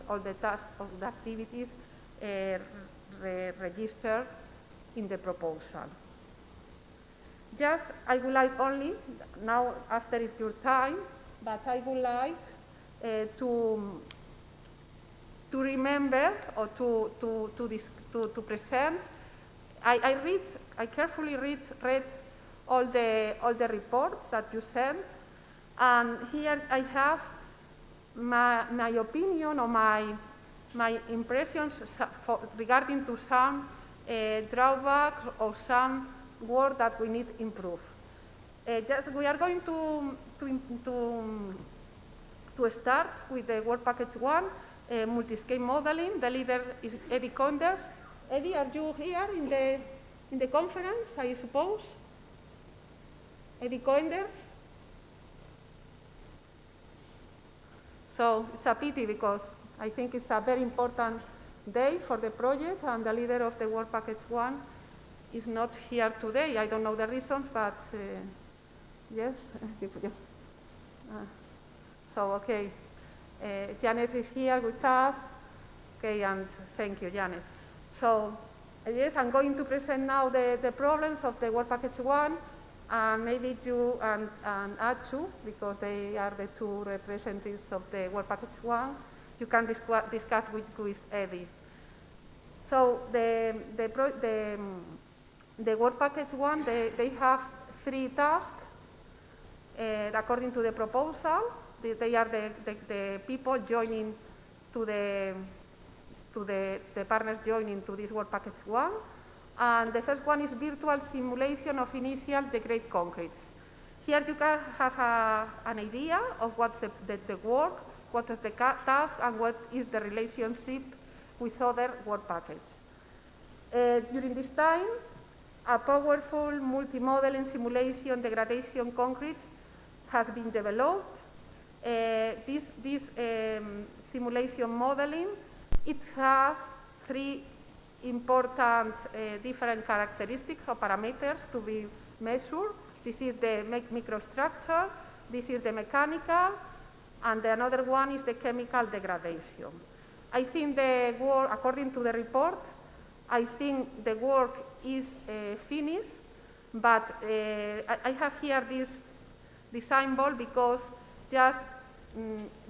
all the tasks of the activities registered in the proposal. Just, I would like only, now after it's your time, but I would like to remember or to present. I carefully read all the reports that you sent, and here I have my opinion or my impressions regarding to some drawbacks or some work that we need to improve. We are going to start with the work package 1, multi-scale modeling. The leader is Eddie Conders. Eddie, are you here in the conference, I suppose? Eddie Conders? So it's a pity because I think it's a very important day for the project, and the leader of the work package 1 is not here today. I don't know the reasons, but yes. So, okay. Janet is here with us. Okay, and thank you, Janet. So, yes, I'm going to present now the problems of the work package 1, and maybe you and Achu, because they are the two representatives of the work package 1, you can discuss with Eddie. So, the work package 1, they have 3 tasks according to the proposal. They are the people joining to the partners joining to this work package 1. And the first one is virtual simulation of initial degrade concretes. Here you can have an idea of what's the work, what is the task, and what is the relationship with other work packages. During this time, a powerful multi-modeling simulation degradation concrete has been developed. This simulation modeling, it has 3 important different characteristics or parameters to be measured. This is the microstructure, this is the mechanical, and the another one is the chemical degradation. I think the work, according to the report, I think the work is finished, but I have here this symbol because just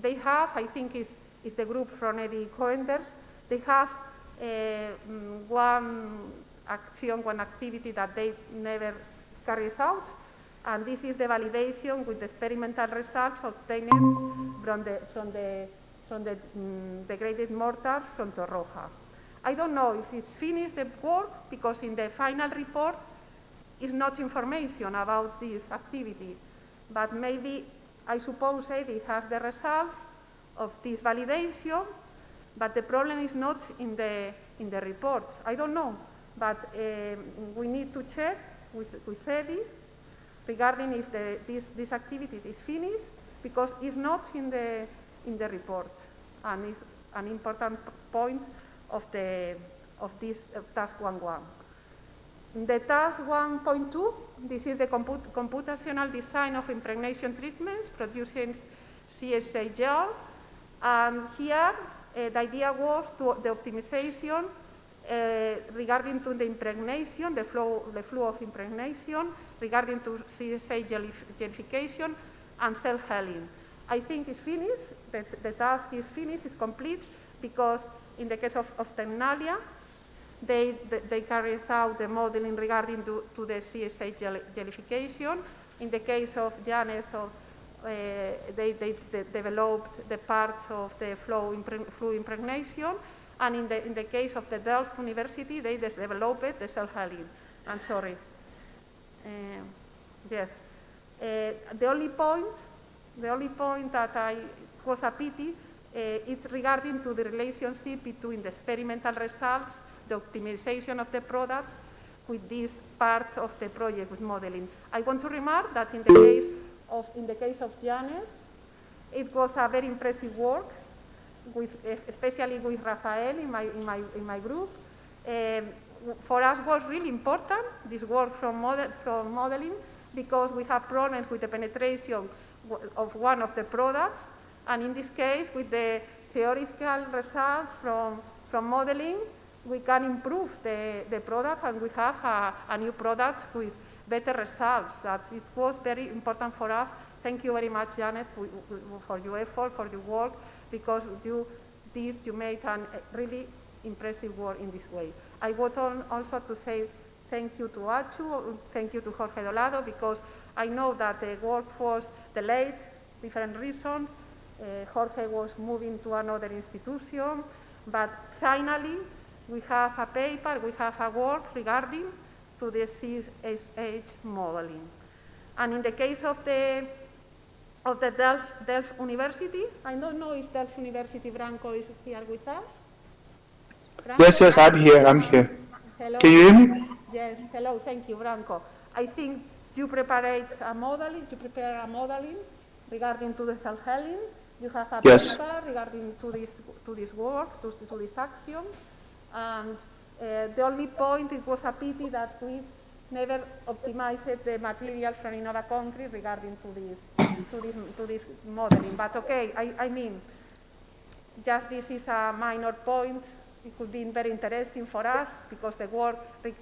they have, I think is the group from Eddie Coenders, they have one action, one activity that they never carried out, and this is the validation with the experimental results obtained from the degraded mortars from Torroja. I don't know if it's finished the work because in the final report is not information about this activity, but maybe I suppose Eddie has the results of this validation, but the problem is not in the report. I don't know, but we need to check with Eddie regarding if this activity is finished, because it's not in the report, and it's an important point of this task 1.1. The task 1.2, this is the computational design of impregnation treatments producing CSA gel, and here the idea was the optimization regarding to the impregnation, the flow of impregnation, regarding to CSA gelification and cell healing. I think it's finished, the task is finished, it's complete, because in the case of Ternalia, they carried out the modeling regarding to the CSA gelification. In the case of Janet, they developed the part of the fluid impregnation, and in the case of the Delft University, they developed the cell healing. I'm sorry. Yes. The only point that was a pity is regarding to the relationship between the experimental results, the optimization of the product, with this part of the project with modeling. I want to remark that in the case of Janet, it was a very impressive work, especially with Rafael in my group. For us was really important, this work from modeling, because we have problems with the penetration of one of the products, and in this case with the theoretical results from modeling, we can improve the product, and we have a new product with better results. That it was very important for us. Thank you very much, Janet, for your effort, for your work, because you made a really impressive work in this way. I want also to say thank you to Achu, thank you to Jorge Dolado, because I know that the work was delayed, different reasons. Jorge was moving to another institution, but finally we have a paper, we have a work regarding to the CSH modeling. And in the case of the Delft University, I don't know if Delft University Branco is here with us. Branco? Yes, I'm here. Hello. Can you hear me? Yes, hello, thank you, Branco. I think you prepare a modeling regarding to the self-healing. You have a paper regarding to this work, to this action. And the only point, it was a pity that we never optimized the material from InnovaConcrete regarding to this modeling. But okay, I mean, just this is a minor point. It could be very interesting for us because the work, the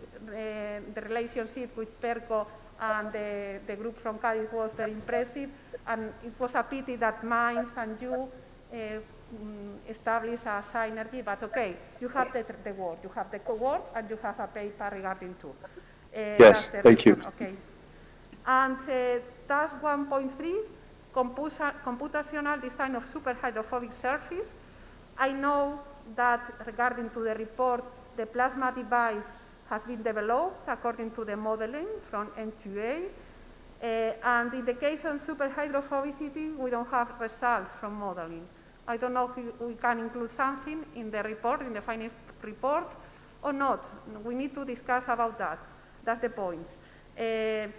relationship with PERCO and the group from Cadiz was very impressive, and it was a pity that Mines and you establish a synergy, but okay, you have the work, you have the co-work, and you have a paper regarding too. Yes, thank you. Okay. And task 1.3, computational design of superhydrophobic surface. I know that regarding to the report, the plasma device has been developed according to the modeling from N2A. And in the case of superhydrophobicity, we don't have results from modeling. I don't know if we can include something in the report, in the final report, or not. We need to discuss about that. That's the point. This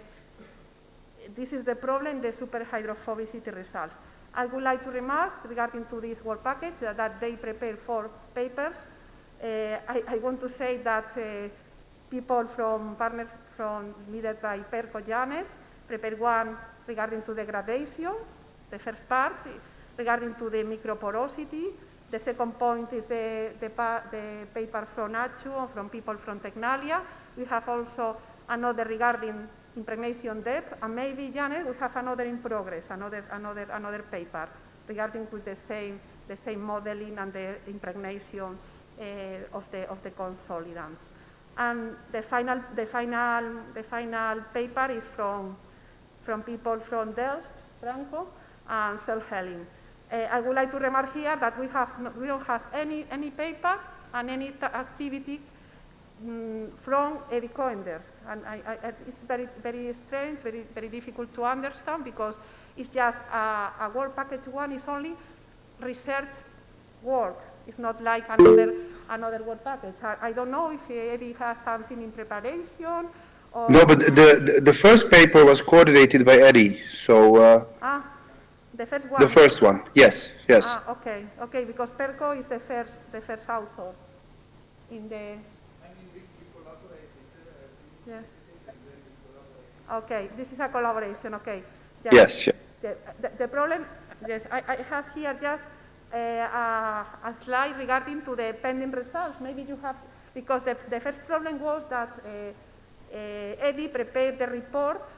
is the problem, the superhydrophobicity results. I would like to remark regarding to this work package that they prepared 4 papers. I want to say that people from partners led by PERCO Janet prepared one regarding to degradation, the first part, regarding to the microporosity. The second point is the paper from Achu, from people from Tecnalia. We have also another regarding impregnation depth, and maybe, Janet, we have another in progress, another paper regarding with the same modeling and the impregnation of the consolidants. And the final paper is from people from Delft, Franco, and self-healing. I would like to remark here that we don't have any paper and any activity from Eddie Coenders, and it's very strange, very difficult to understand, because it's just a work package one is only research work. It's not like another work package. I don't know if Eddie has something in preparation. Or No, but the first paper was coordinated by Eddie, so. The first one. The first one, yes. Okay, because PERCO is the first author in the. Yeah. Okay, this is a collaboration, okay. Yes. The problem, yes, I have here just a slide regarding to the pending results. Maybe you have, because the first problem was that Eddie prepared the report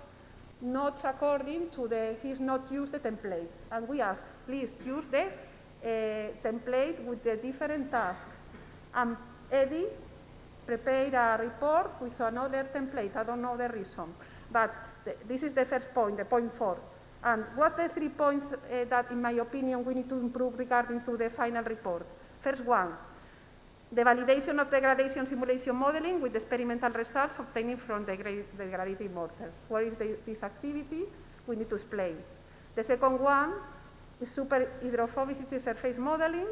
not according to he's not used the template. And we asked, please use the template with the different tasks. And Eddie prepared a report with another template. I don't know the reason. But this is the first point, the point 4. And what the 3 points that, in my opinion, we need to improve regarding to the final report? First one, the validation of degradation simulation modeling with experimental results obtained from the degradative mortar. What is this activity? We need to explain. The second one is superhydrophobicity surface modeling.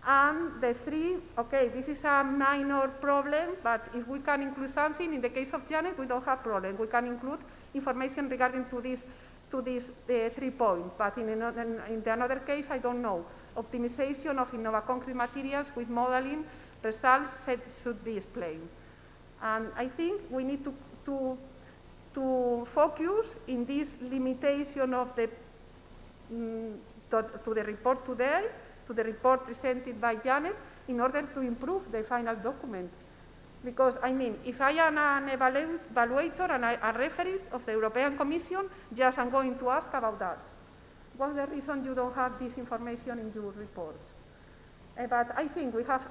And the 3, okay, this is a minor problem, but if we can include something, in the case of Janet, we don't have problem. We can include information regarding to these 3 points, but in the another case, I don't know. Optimization of InnovaConcrete materials with modeling results should be explained. And I think we need to focus in this limitation of the to the report today, to the report presented by Janet in order to improve the final document. Because, I mean, if I am an evaluator and a referee of the European Commission, just I'm going to ask about that. What's the reason you don't have this information in your report? But I think we have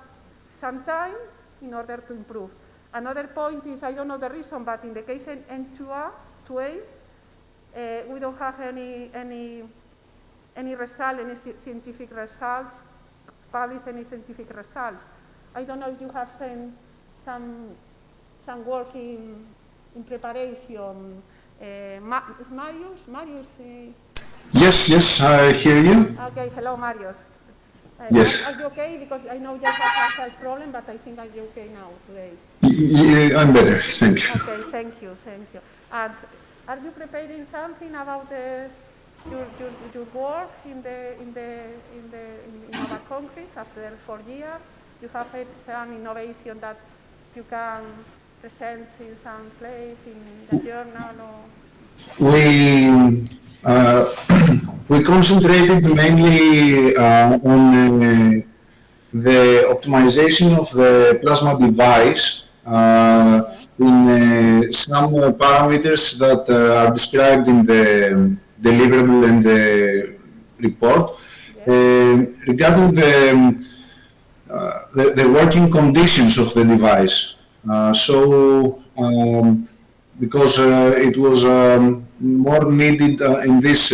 some time in order to improve. Another point is, I don't know the reason, but in the case in N2A, we don't have any result, any scientific results, published any scientific results. I don't know if you have some work in preparation. Marius? Yes, I hear you. Okay, hello, Marius. Yes. Are you okay? Because I know you have a health problem, but I think are you okay now today? I'm better, thank you. Okay, thank you. And are you preparing something about your work in InnovaConcrete after 4 years? You have some innovation that you can present in some place in the journal or? We concentrated mainly on the optimization of the plasma device in some parameters that are described in the deliverable and the report. Regarding the working conditions of the device. Because it was more needed in this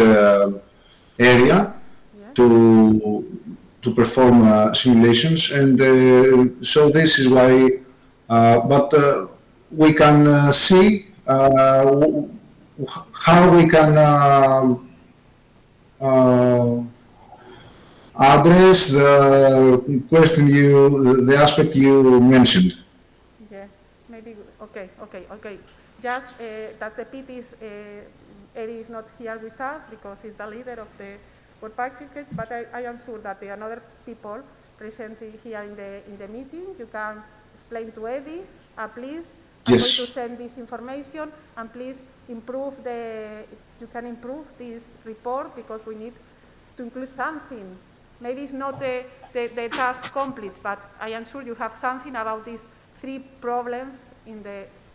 area to perform simulations, and so this is why. But we can see how we can address the question the aspect you mentioned. Yeah, maybe, okay. Just that the pity is, Eddie is not here with us because he's the leader of the work package, but I am sure that the other people present here in the meeting, you can explain to Eddie, please, I'm going to send this information, and please improve you can improve this report because we need to include something. Maybe it's not the task complete, but I am sure you have something about these 3 problems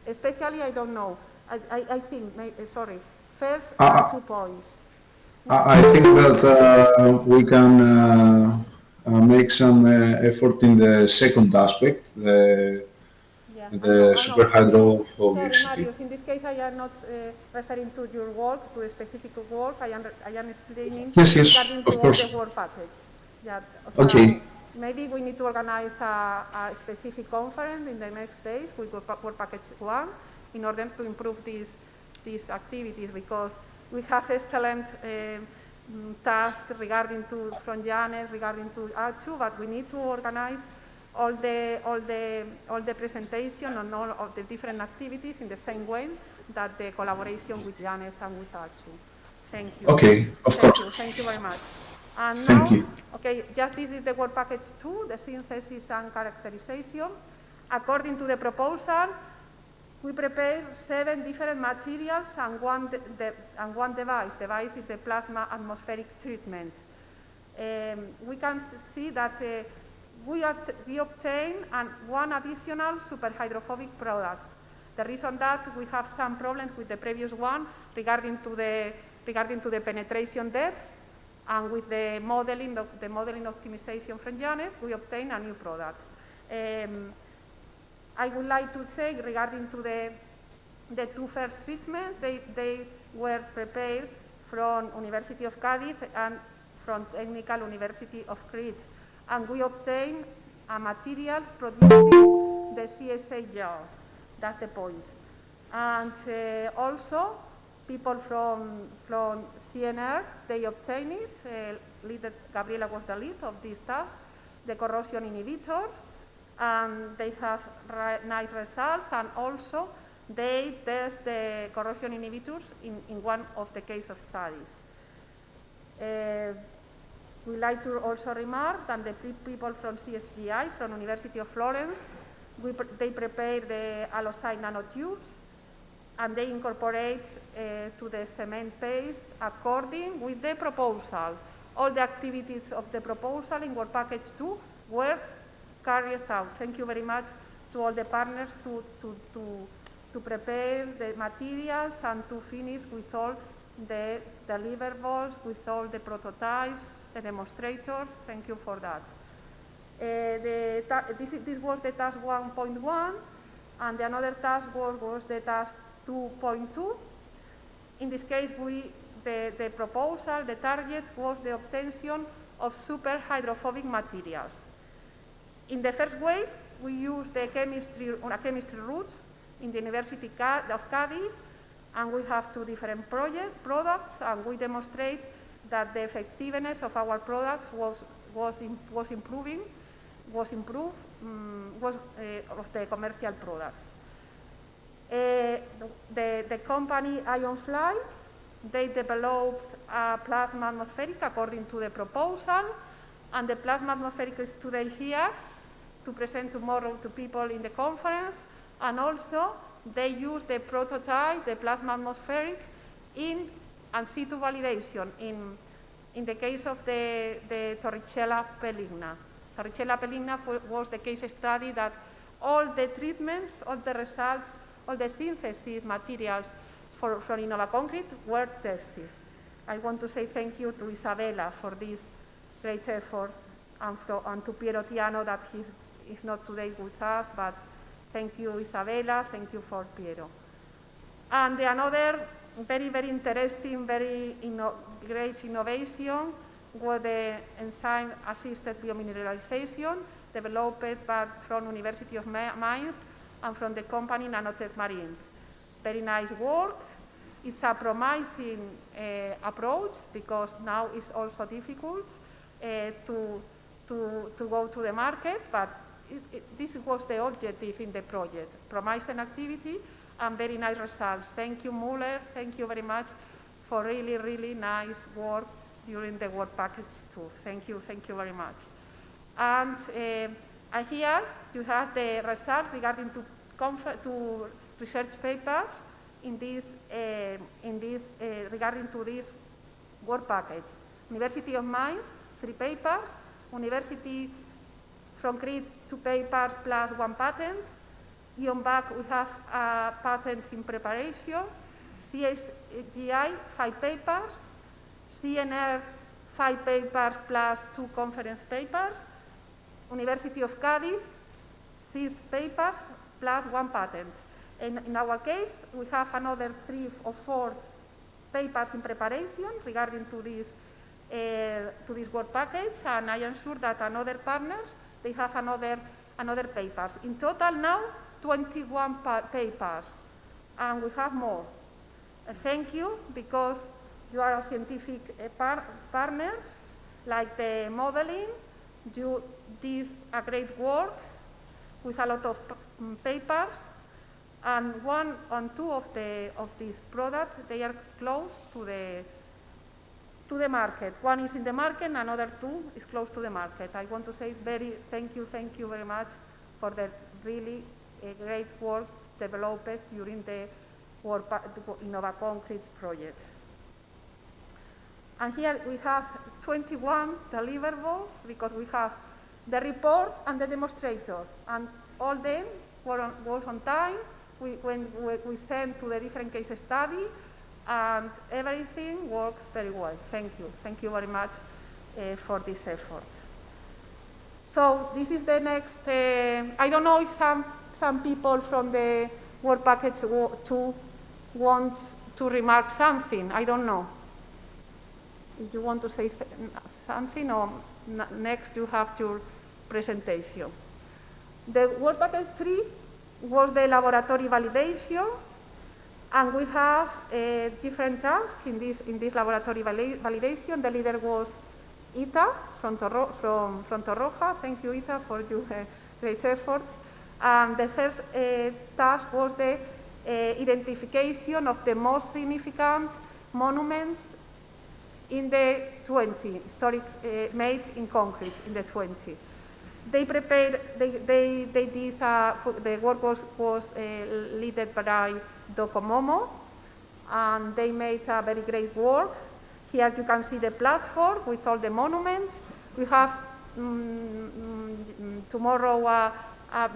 especially, I don't know, I think, sorry, first 2 points. I think that we can make some effort in the second aspect, the superhydrophobicity. Sorry, Marius, in this case I am not referring to your work, to a specific work, I am explaining regarding to all the work package. Yeah, okay. Maybe we need to organize a specific conference in the next days with work package 1 in order to improve these activities, because we have excellent tasks from Janet regarding to R2, but we need to organize all the presentation and all of the different activities in the same way that the collaboration with Janet and with R2. Thank you. Okay, of course. Thank you very much. And now, thank you. Okay, just this is the work package 2, the synthesis and characterization. According to the proposal, we prepare 7 different materials and one device. The device is the plasma atmospheric treatment. We can see that we obtain one additional superhydrophobic product. The reason that we have some problems with the previous one regarding to the penetration depth, and with the modeling optimization from Janet, we obtain a new product. I would like to say regarding to the 2 first treatments, they were prepared from University of Cadiz and from Technical University of Crete, and we obtained a material producing the CSA gel. That's the point. And also, people from CNR, they obtained it. Gabriela was the lead of this task, the corrosion inhibitors, and they have nice results, and also they test the corrosion inhibitors in one of the case of studies. We like to also remark that the people from CSGI, from University of Florence, they prepare the allosite nanotubes, and they incorporate to the cement paste according with the proposal all the activities of the proposal in Work Package 2 were carried out. Thank you very much to all the partners to prepare the materials and to finish with all the deliverables, with all the prototypes, the demonstrators. Thank you for that. This was the task 1.1, and the another task was the task 2.2. In this case, the proposal, the target was the obtention of super hydrophobic materials. In the first wave, we used a chemistry route in the University of Cadiz, and we have two different products, and we demonstrate that the effectiveness of our products was improved of the commercial products. The company Ionfly, they developed a plasma atmospheric according to the proposal, and the plasma atmospheric is today here to present tomorrow to people in the conference, and also they use the prototype, the plasma atmospheric, in in situ validation in the case of the Torricella peligna. Torricella peligna was the case study that all the treatments, all the results, all the synthesis materials from InnovaConcrete were tested. I want to say thank you to Isabella for this great effort, and to Piero Tiano that he is not today with us, but thank you, Isabella, thank you for Piero. And another very, very interesting, very great innovation was the enzyme-assisted biomineralization developed from University of Mainz and from the company Nanotech Marine. Very nice work. It's a promising approach because now it's also difficult to go to the market, but this was the objective in the project. Promising activity and very nice results. Thank you, Muller. Thank you very much for really, really nice work during the Work Package 2. Thank you very much. And here you have the results regarding to research papers in this regarding to this Work Package. University of Mainz, 3 papers. University from Crete, 2 papers plus 1 patent. IONBAC, we have a patent in preparation. CSGI, 5 papers. CNR, 5 papers plus 2 conference papers. University of Cadiz, 6 papers plus 1 patent. In our case, we have another 3 or 4 papers in preparation regarding to this Work Package, and I am sure that another partners, they have another papers. In total now, 21 papers, and we have more. Thank you, because you are a scientific partners, like the modeling. You did a great work with a lot of papers, and 1 and 2 of these products, they are close to the market. 1 is in the market, another 2 is close to the market. I want to say thank you very much for the really great work developed during the InnovaConcrete project. And here we have 21 deliverables, because we have the report and the demonstrator, and all them was on time. When we sent to the different case study, and everything works very well. Thank you very much for this effort. So this is the next. I don't know if some people from the Work Package 2 want to remark something. I don't know. If you want to say something, or next you have your presentation. The Work Package 3 was the laboratory validation, and we have different tasks in this laboratory validation. The leader was Ita from Torroja. Thank you, Ita, for your great effort. And the first task was the identification of the most significant monuments in the 20, historic made in concrete in the 20. They prepared, they did, the work was led by Docomomo, and they made a very great work. Here you can see the platform with all the monuments. We have tomorrow a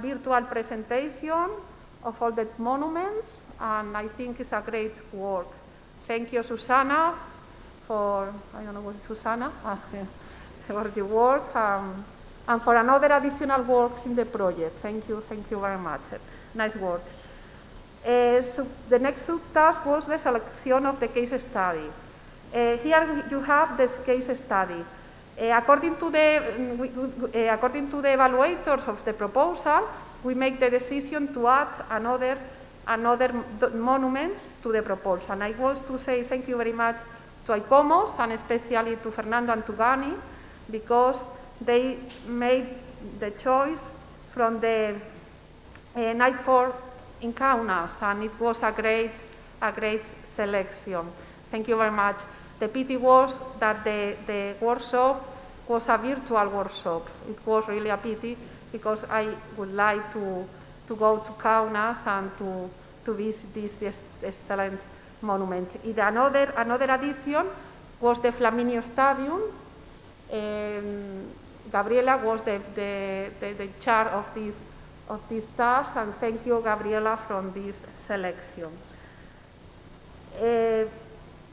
virtual presentation of all the monuments, and I think it's a great work. Thank you, Susanna, for, I don't know what Susanna, for the work, and for another additional works in the project. Thank you very much. Nice work. So the next subtask was the selection of the case study. Here you have this case study. According to the evaluators of the proposal, we make the decision to add another monuments to the proposal. And I want to say thank you very much to ICOMOS and especially to Fernando and to Gani, because they made the choice from the Night Fort in Kaunas, and it was a great selection. Thank you very much. The pity was that the workshop was a virtual workshop. It was really a pity, because I would like to go to Kaunas and to visit this excellent monument. Another addition was the Flaminio Stadium. Gabriela was the chair of this task, and thank you, Gabriela, from this selection.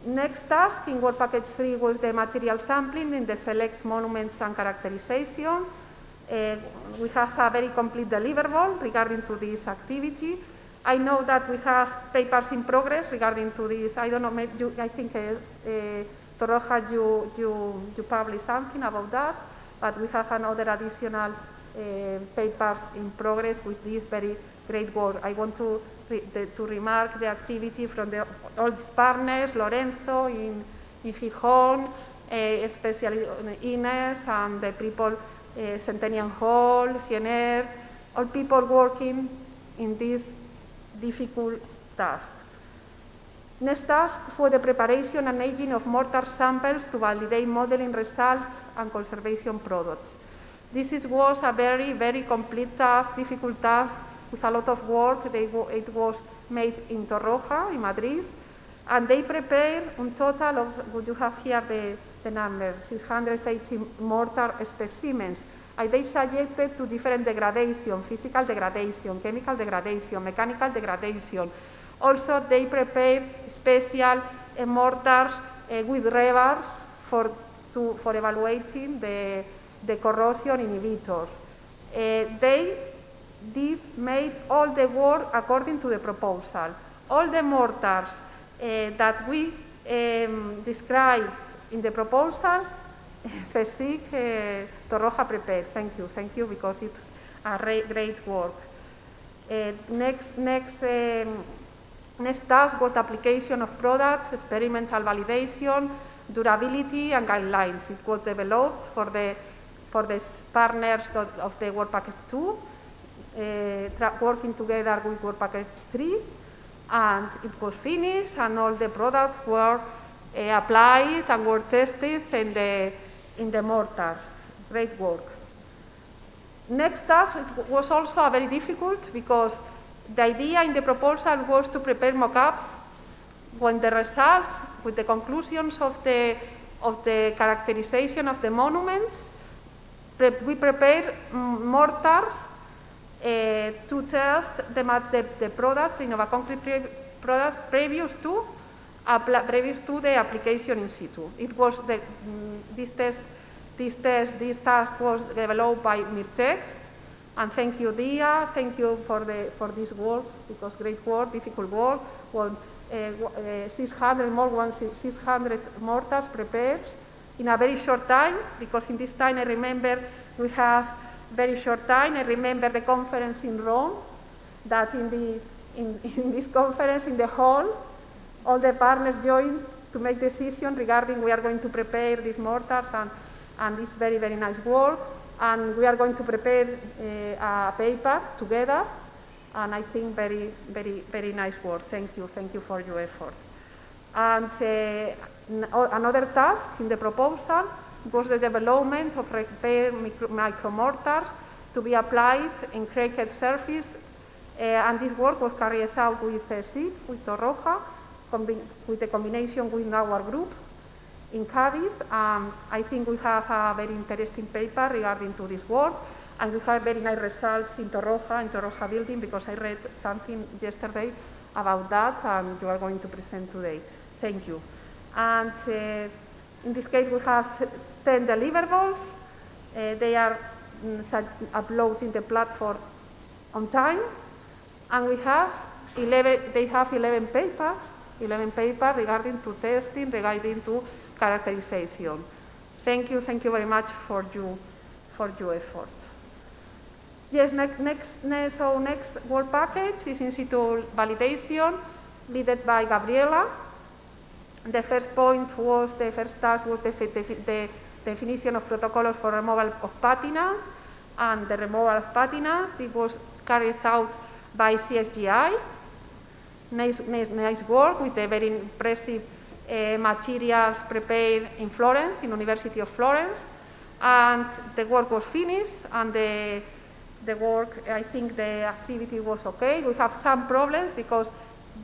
Next task in Work Package 3 was the material sampling in the select monuments and characterization. We have a very complete deliverable regarding to this activity. I know that we have papers in progress regarding to this. I don't know, maybe I think Torroja, you published something about that, but we have another additional papers in progress with this very great work. I want to remark the activity from the old partners, Lorenzo in Gijón, especially Ines, and the people, Centennial Hall, Siener, all people working in this difficult task. Next task for the preparation and aging of mortar samples to validate modeling results and conservation products. This was a very complete task, difficult task, with a lot of work. It was made in Torroja, in Madrid, and they prepared a total of, what you have here the number, 680 mortar specimens. And they subjected to different degradation, physical degradation, chemical degradation, mechanical degradation. Also, they prepared special mortars with rebars for evaluating the corrosion inhibitors. They made all the work according to the proposal. All the mortars that we described in the proposal, CSIC, Torroja prepared. Thank you, because it's a great work. Next task was the application of products, experimental validation, durability, and guidelines. It was developed for the partners of the Work Package 2, working together with Work Package 3, and it was finished, and all the products were applied and were tested in the mortars. Great work. Next task, it was also very difficult, because the idea in the proposal was to prepare mock-ups when the results, with the conclusions of the characterization of the monuments. We prepared mortars to test the products, InnovaConcrete products, previous to the application in situ. It was this task was developed by Mirtek, and thank you, Dia. Thank you for this work, because great work, difficult work. 600 mortars prepared in a very short time, because in this time I remember we have very short time. I remember the conference in Rome, that in this conference in the hall, all the partners joined to make decisions regarding we are going to prepare these mortars, and this very nice work, and we are going to prepare a paper together, and I think very nice work. Thank you for your effort. And another task in the proposal was the development of repair micromortars to be applied in cracked surface, and this work was carried out with SIP, with Torroja, with the combination with our group. in Cadiz. I think we have a very interesting paper regarding to this work, and we have very nice results in Torroja building, because I read something yesterday about that, and you are going to present today. Thank you. And in this case, we have 10 deliverables. They are uploaded in the platform on time, and we have 11 papers regarding to testing, regarding to characterization. Thank you very much for your efforts. Yes, next work package is in situ validation, led by Gabriela. The first task was the definition of protocols for removal of patinas, and the removal of patinas. It was carried out by CSGI. Nice work with the very impressive materials prepared in Florence, in University of Florence, and the work was finished, and the work, I think the activity was okay. We have some problems because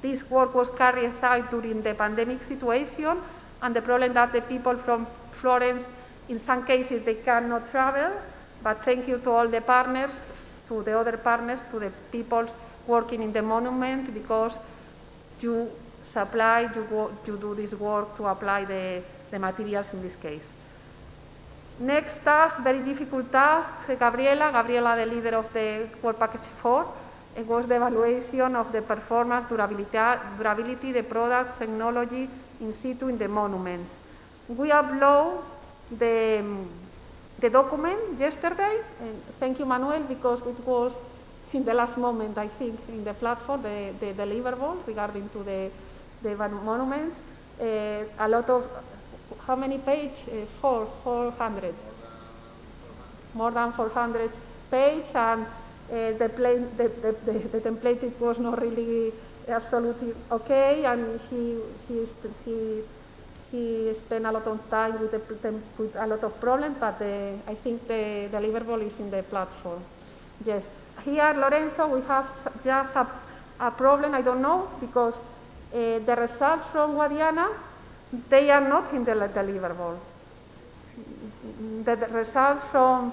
this work was carried out during the pandemic situation, and the problem that the people from Florence, in some cases, they cannot travel, but thank you to all the partners, to the other partners, to the people working in the monument, because you do this work to apply the materials in this case. Next task, very difficult task, Gabriela, the leader of the work package 4, it was the evaluation of the performance, durability, the product, technology in situ in the monuments. We upload the document yesterday, and thank you, Manuel, because it was in the last moment, I think, in the platform, the deliverable regarding to the monuments. A lot of, how many pages? 400. More than 400 pages, and the template it was not really absolutely okay, and he spent a lot of time with a lot of problems, but I think the deliverable is in the platform. Yes. Here, Lorenzo, we have just a problem, I don't know, because the results from Guadiana, they are not in the deliverable. The results from,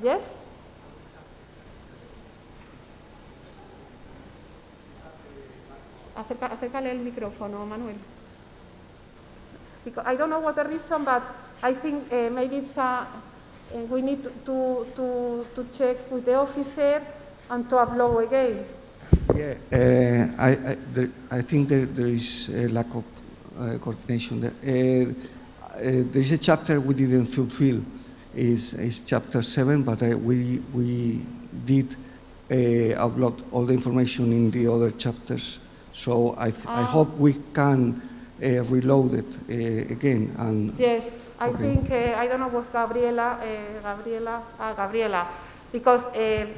yes? Acércale el micrófono, Manuel. Because I don't know what the reason, but I think maybe it's we need to check with the officer and to upload again. Yeah, I think there is a lack of coordination there. There is a chapter we didn't fulfill, is chapter 7, but we did upload all the information in the other chapters. So I hope we can reload it again. And yes, I think, I don't know what Gabriela, because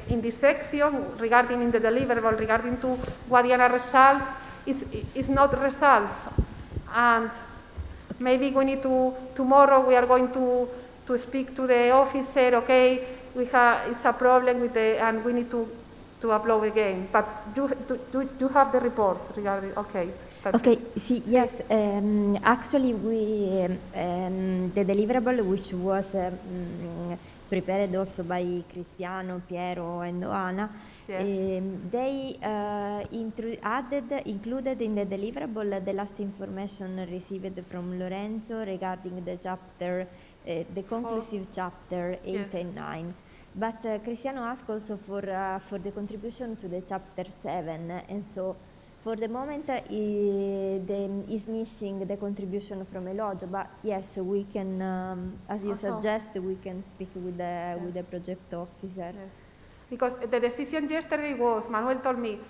in this section regarding in the deliverable, regarding to Guadiana results, it's not results. And maybe we need tomorrow we are going to speak to the officer, okay, it's a problem with and we need to upload again. But you have the report regarding, okay. Perfect. Okay, see, yes, actually the deliverable, which was prepared also by Cristiano, Piero and Oana, yes. They included in the deliverable the last information received from Lorenzo regarding the chapter, the conclusive chapter 8 yes. and 9. But Cristiano asked also for the contribution to the chapter 7, and so for the moment is missing the contribution from Elogio, but yes, we can, as you suggest, we can speak with the project officer. Yes. Because the decision yesterday was, Manuel told me,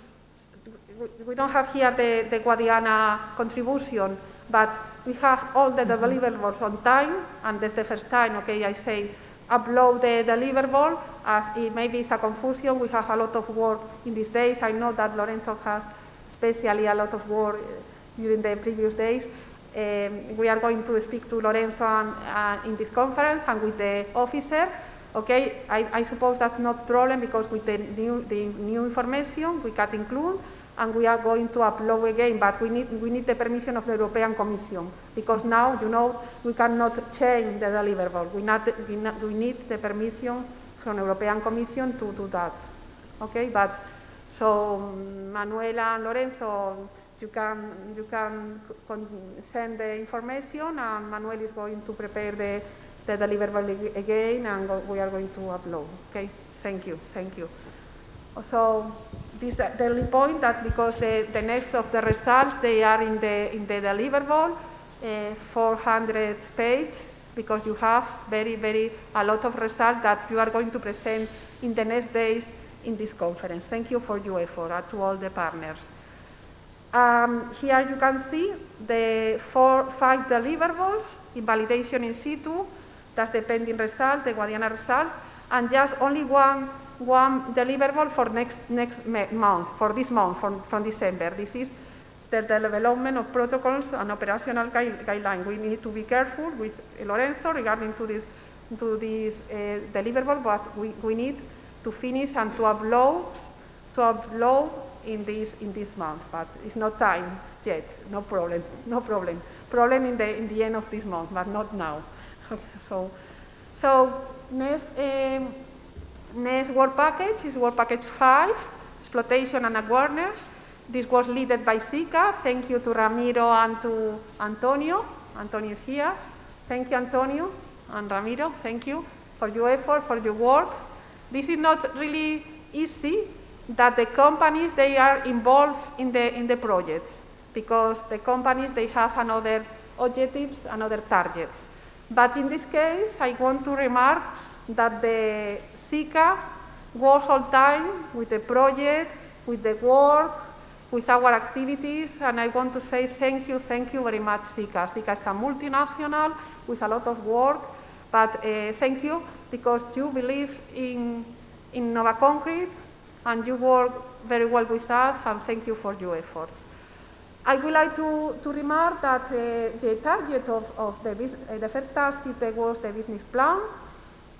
we don't have here the Guadiana contribution, but we have all the deliverables on time, and that's the first time, okay, I say, upload the deliverable. Maybe it's a confusion, we have a lot of work in these days. I know that Lorenzo has especially a lot of work during the previous days. We are going to speak to Lorenzo in this conference and with the officer. Okay, I suppose that's not a problem because with the new information we can include, and we are going to upload again, but we need the permission of the European Commission, because now, you know, we cannot change the deliverable. We need the permission from the European Commission to do that. Okay, but so Manuela and Lorenzo, you can send the information, and Manuel is going to prepare the deliverable again, and we are going to upload. Okay, thank you. So this is the only point, that because the next of the results, they are in the deliverable, 400 page, because you have a lot of results that you are going to present in the next days in this conference. Thank you for your effort to all the partners. Here you can see the 5 deliverables in validation in situ. That's the pending result, the Guadiana results, and just only one deliverable for next month, for this month, from December. This is the development of protocols and operational guidelines. We need to be careful with Lorenzo regarding to this deliverable, but we need to finish and to upload in this month. But it's not time yet. No problem. Problem in the end of this month, but not now. So next work package is work package 5, exploitation and awareness. This was led by Zika. Thank you to Ramiro and to Antonio. Antonio is here. Thank you, Antonio and Ramiro. Thank you for your effort, for your work. This is not really easy, that the companies, they are involved in the projects, because the companies, they have another objectives, another targets. But in this case, I want to remark that the Zika works all time with the project, with the work, with our activities, and I want to say thank you very much, Zika. Zika is a multinational with a lot of work, but thank you, because you believe in InnovaConcrete, and you work very well with us, and thank you for your effort. I would like to remark that the target of the first task was the business plan,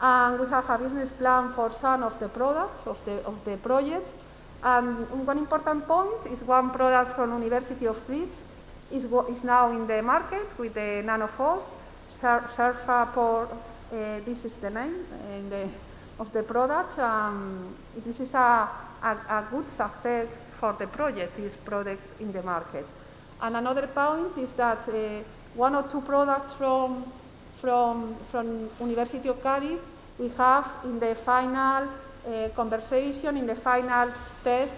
and we have a business plan for some of the products of the project. One important point is one product from University of Crete is now in the market with the nanofos. Surfa, this is the name of the product. This is a good success for the project, this product in the market. And another point is that 1 or 2 products from University of Cadiz we have in the final conversation, in the final test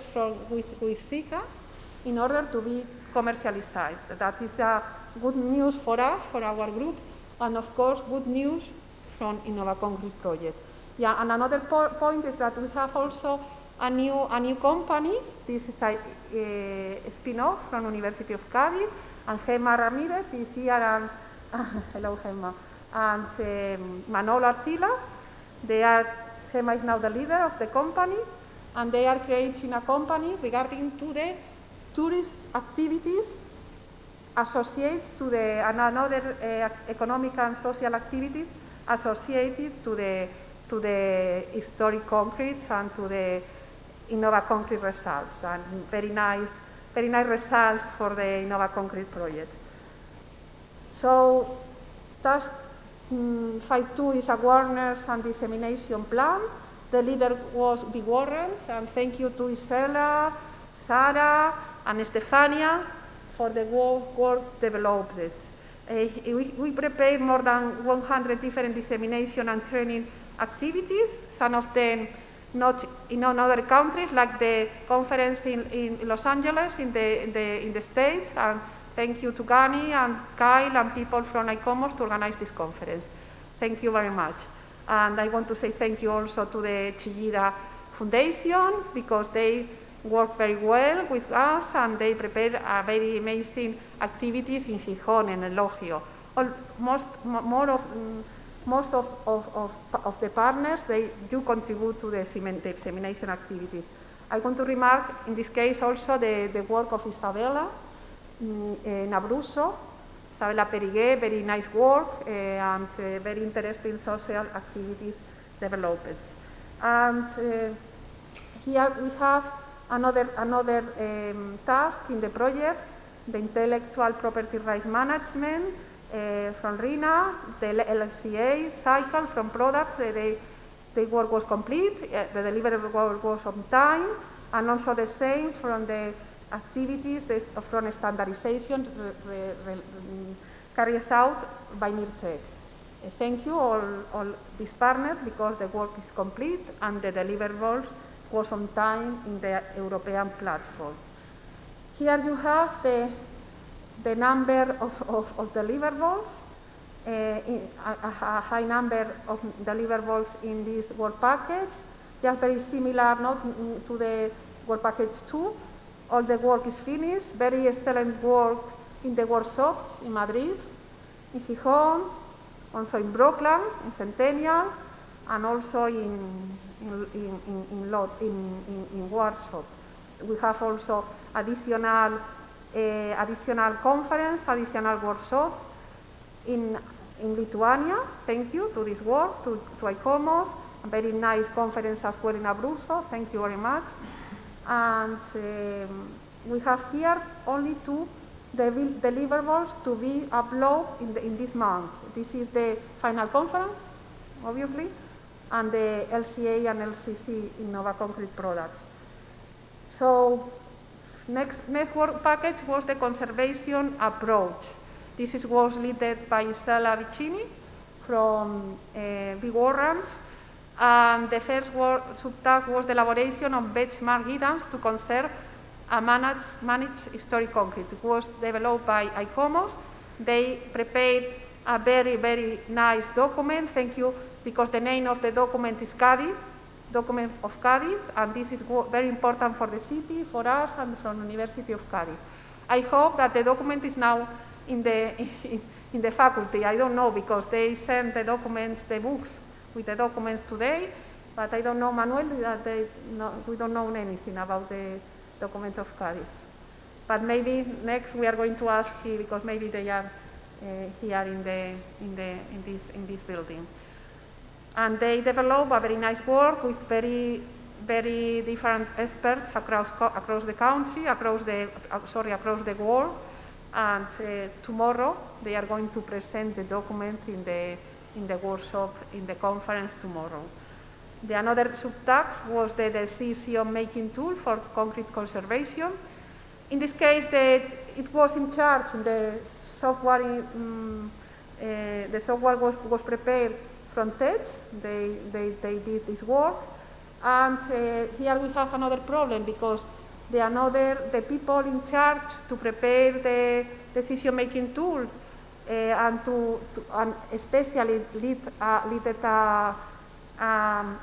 with Zika, in order to be commercialized. That is good news for us, for our group, and of course good news from InnovaConcrete project. Yeah, and another point is that we have also a new company. This is a spin-off from University of Cadiz, and Gemma Ramirez is here, and hello Gemma, and Manolo Artila. Gemma is now the leader of the company, and they are creating a company regarding to the tourist activities associated to another economic and social activities associated to the historic concrete and to the InnovaConcrete results, and very nice results for the InnovaConcrete project. So task 5.2 is awareness and dissemination plan. The leader was Big Warren, and thank you to Isela, Sara, and Stefania for the work developed. We prepared more than 100 different dissemination and training activities, some of them not in other countries, like the conference in Los Angeles in the States, and thank you to Gani and Kyle and people from ICOMOS to organize this conference. Thank you very much. And I want to say thank you also to the Chillida Foundation, because they work very well with us, and they prepared very amazing activities in Gijón and Elogio. Most of the partners, they do contribute to the dissemination activities. I want to remark in this case also the work of Isabella Nabruso, Isabella Periguet, very nice work, and very interesting social activities developed. And here we have Another task in the project, the intellectual property rights management from RINA, the LCA cycle from products. The work was complete, the delivery work was on time, and also the same from the activities from standardization carried out by NIRCheck. Thank you all these partners, because the work is complete and the deliverables was on time in the European platform. Here you have the number of deliverables, a high number of deliverables in this work package, just very similar not to the work package 2. All the work is finished, very excellent work in the workshops in Madrid, in Gijón, also in Brookland, in Centennial, and also in Warsaw. We have also additional conference, additional workshops in Lithuania. Thank you to this work, to ICOMOS, a very nice conference as well in Abruzzo. Thank you very much. And we have here only 2 deliverables to be uploaded in this month. This is the final conference, obviously, and the LCA and LCC InnovaConcrete products. So next work package was the conservation approach. This was led by Stella Vicini from Big Orange. And the first subtask was the elaboration of benchmark guidance to conserve and manage historic concrete. It was developed by ICOMOS. They prepared a very, very nice document. Thank you, because the name of the document is Cadiz, document of Cadiz, and this is very important for the city, for us, and from the University of Cadiz. I hope that the document is now in the faculty. I don't know, because they sent the documents, the books with the documents today, but I don't know, Manuel, that we don't know anything about the document of Cadiz. But maybe next we are going to ask here, because maybe they are here in this building. And they develop a very nice work with very, very different experts across the country, across the world. And tomorrow they are going to present the document in the workshop, in the conference tomorrow. The another subtask was the decision-making tool for concrete conservation. In this case, it was in charge, the software. The software was prepared from TED. They did this work, and here we have another problem, because the people in charge to prepare the decision-making tool and especially lead a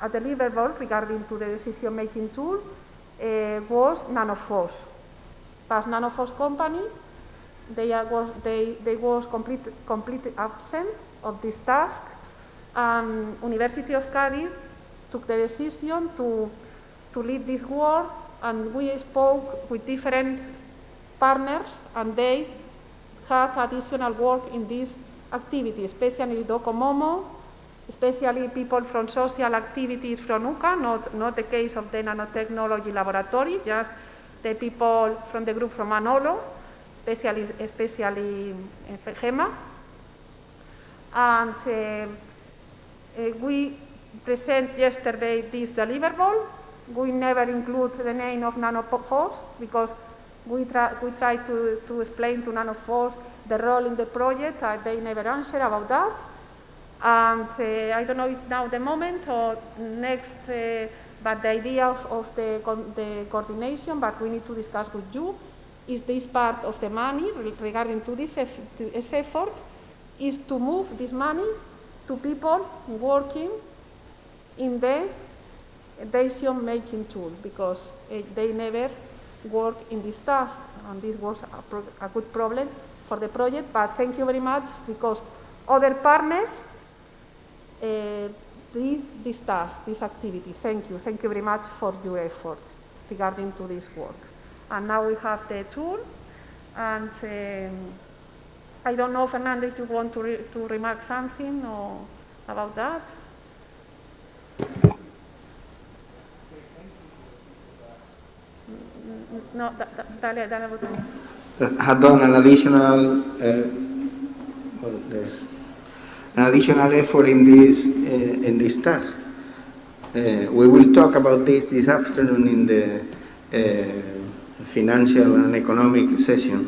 deliverable regarding to the decision-making tool was Nanofos. But Nanofos company, they was completely absent of this task, and University of Cadiz took the decision to lead this work, and we spoke with different partners, and they had additional work in this activity, especially Docomomo, especially people from social activities from UCA, not the case of the nanotechnology laboratory, just the people from the group from Manolo, especially Gema. And we present yesterday this deliverable. We never include the name of Nanofos, because we try to explain to Nanofos the role in the project. They never answer about that. And I don't know if now the moment or next, but the idea of the coordination, but we need to discuss with you, is this part of the money regarding to this effort, is to move this money to people working in the decision-making tool, because they never work in this task, and this was a good problem for the project. But thank you very much, because other partners did this task, this activity. Thank you very much for your effort regarding to this work. And now we have the tool, and I don't know, Fernando, if you want to remark something or about that. No, dale botón. Had done an additional well, there's an additional effort in this task. We will talk about this afternoon in the financial and economic session.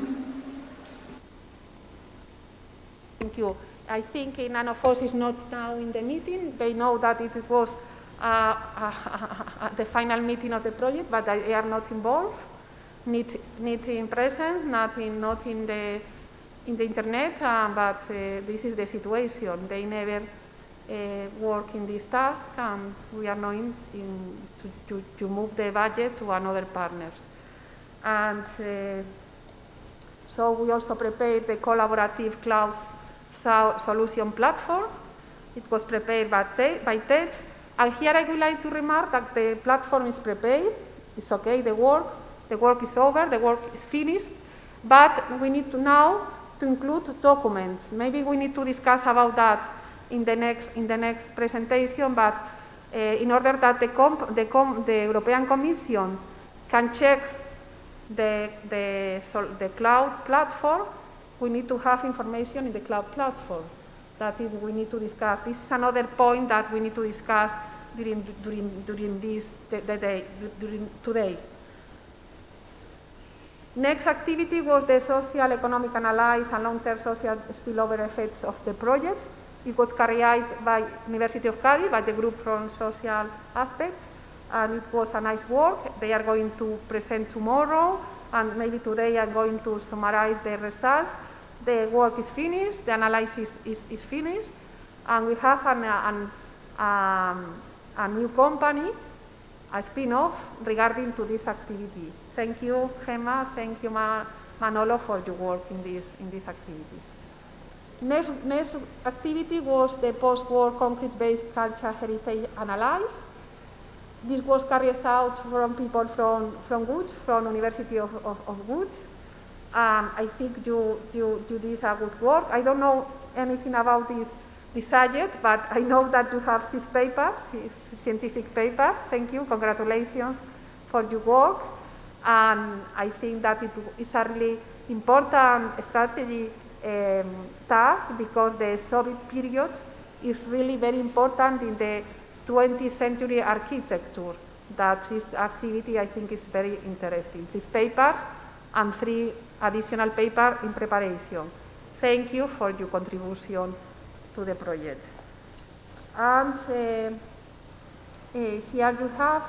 Thank you. I think Nanoforce is not now in the meeting. They know that it was the final meeting of the project, but they are not involved. Not in presence, not in the internet, but this is the situation. They never work in this task, and we are now to move the budget to another partners. And so we also prepared the collaborative cloud solution platform. It was prepared by TED. And here I would like to remark that the platform is prepared. It's okay, the work is over, the work is finished, but we need to now to include documents. Maybe we need to discuss about that in the next presentation, but in order that the European Commission can check the cloud platform, we need to have information in the cloud platform. That is, we need to discuss. This is another point that we need to discuss during today. Next activity was the social economic analysis and long-term social spillover effects of the project. It was carried out by University of Cadiz, by the group from social aspects, and it was a nice work. They are going to present tomorrow, and maybe today I'm going to summarize the results. The work is finished, the analysis is finished, and we have a new company, a spin-off regarding to this activity. Thank you, Gemma. Thank you, Manolo, for your work in these activities. Next activity was the post-war concrete-based cultural heritage analysis. This was carried out from people from Łódź, from University of Łódź. I think you did a good work. I don't know anything about this subject, but I know that you have 6 papers, scientific papers. Thank you, congratulations for your work. And I think that it is a really important strategy task, because the Soviet period is really very important in the 20th century architecture. That this activity, I think, is very interesting. 6 papers and 3 additional papers in preparation. Thank you for your contribution to the project. And here you have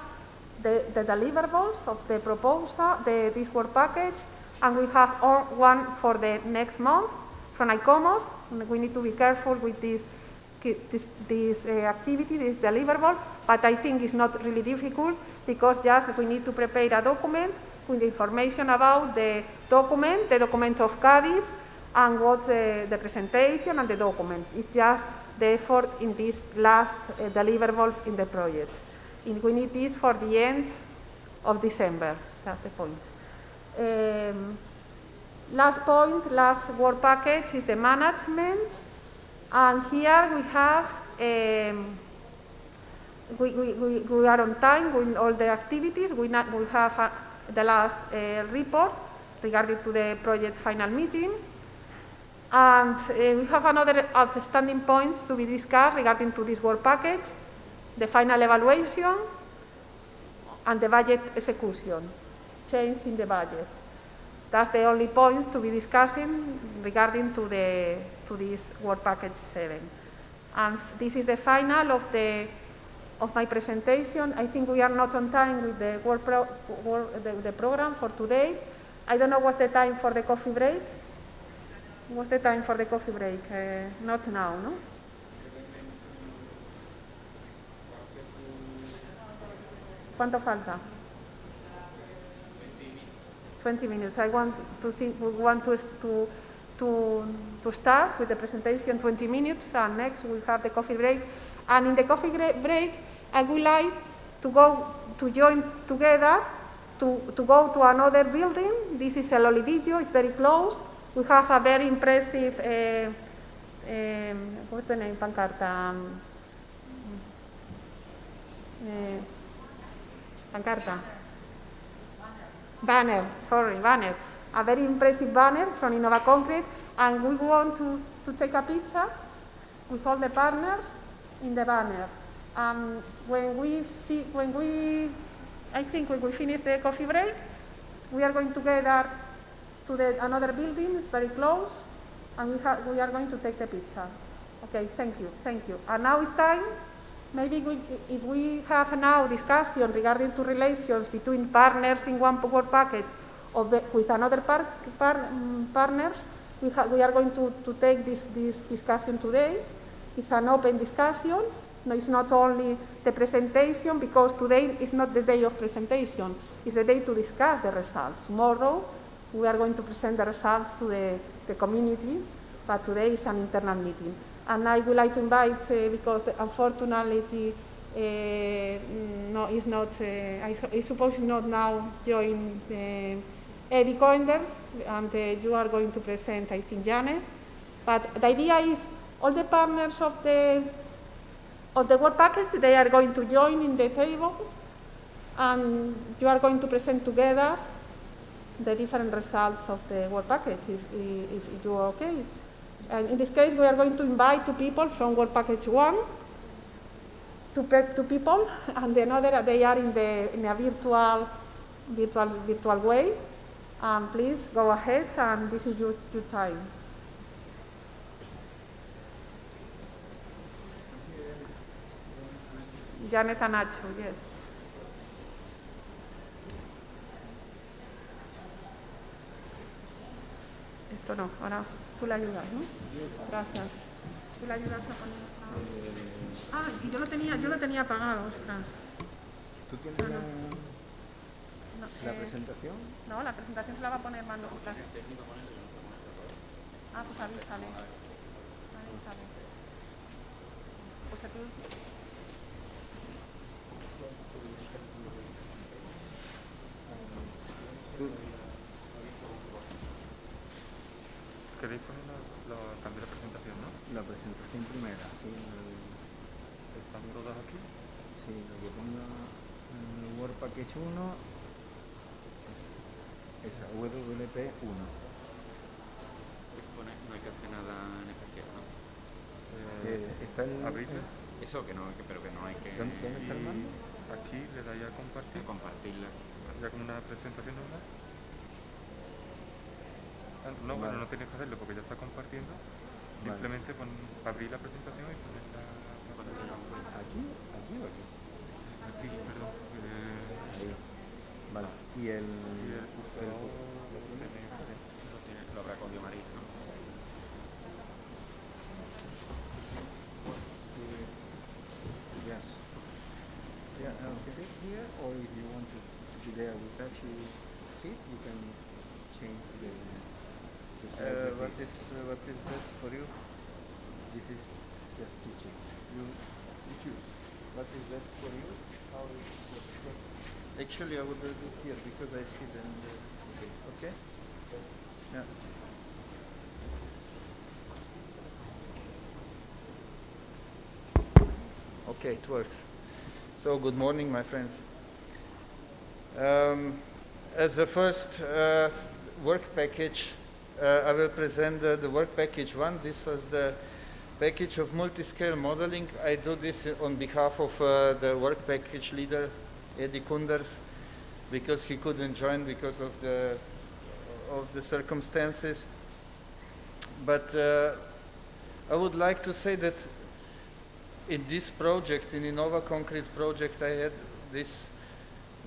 the deliverables of the proposal, this work package, and we have one for the next month from ICOMOS. We need to be careful with this activity, this deliverable, but I think it's not really difficult, because just we need to prepare a document with information about the document of Cadiz, and what's the presentation and the document. It's just the effort in this last deliverable in the project. And we need this for the end of December. That's the point. Last point, last work package is the management. And here we have, we are on time with all the activities. We have the last report regarding to the project final meeting. And we have another outstanding points to be discussed regarding to this work package, the final evaluation, and the budget execution, change in the budget. That's the only point to be discussing regarding to this work package 7. And this is the final of my presentation. I think we are not on time with the the program for today. I don't know what's the time for the coffee break. What's the time for the coffee break? Not now, no? ¿Cuánto falta? 20 minutes. I want to think. We want to start with the presentation 20 minutes, and next we have the coffee break. And in the coffee break, I would like to join together to go to another building. This is El Olivillo. It's very close. We have a very impressive. What's the name? Pancarta. Pancarta. banner, a very impressive banner from InnovaConcrete, and we want to take a picture with all the partners in the banner. When we finish the coffee break, we are going to gather to another building, it's very close, and we are going to take the picture. Okay, thank you. And now it's time, maybe if we have now discussion regarding to relations between partners in one work package or with another partners, we are going to take this discussion today. It's an open discussion. No, it's not only the presentation, because today is not the day of presentation. It's the day to discuss the results. Tomorrow, we are going to present the results to the community, but today is an internal meeting. And I would like to invite, because unfortunately, no, it's not, I suppose not now join Eddie Coinders, and you are going to present, I think, Janet. But the idea is all the partners of the work package, they are going to join in the table, and you are going to present together the different results of the work package, if you are okay. And in this case, we are going to invite 2 people from work package 1, 2 people, and another, they are in a virtual way. Please go ahead, and this is your time. Janet and Nacho, yes. Esto no, ahora tú le ayudas, ¿no? Gracias. Tú le ayudas a poner... y yo lo tenía apagado, ostras. ¿Tú tienes la presentación? No, la presentación se la va a poner Manu. Pues avísale. Pues aquí... ¿Queréis poner también la presentación, no? La presentación primera, sí. ¿Están todas aquí? Sí, lo que ponga Word Package 1, esa, WP 1. No hay que hacer nada en especial, ¿no? Está el... ¿Abrirla? Eso, pero que no hay que... ¿Dónde está el mando? Aquí le dais a compartir. compartirla. Ya como una presentación normal. No, vale. bueno, no tienes que hacerlo porque ya está compartiendo. Vale. Simplemente abrir la presentación y poner la ¿Aquí? ¿Aquí o aquí? Aquí, perdón. Ahí. Vale. Y el cursor Lo habrá cogido María, ¿no? Yes. Yeah, put it here, or if you want to be there with that, you see, you can change the slide. What is best for you? This is just teaching. You choose. What is best for you? How is it? Actually, I would do it here because I see them. Okay. Yeah. Okay, it works. So, good morning, my friends. As the first work package, I will present the work package 1. This was the package of multi-scale modeling. I do this on behalf of the work package leader, Eddie Kunders, because he couldn't join because of the circumstances. But I would like to say that in this project, in InnovaConcrete project, I had this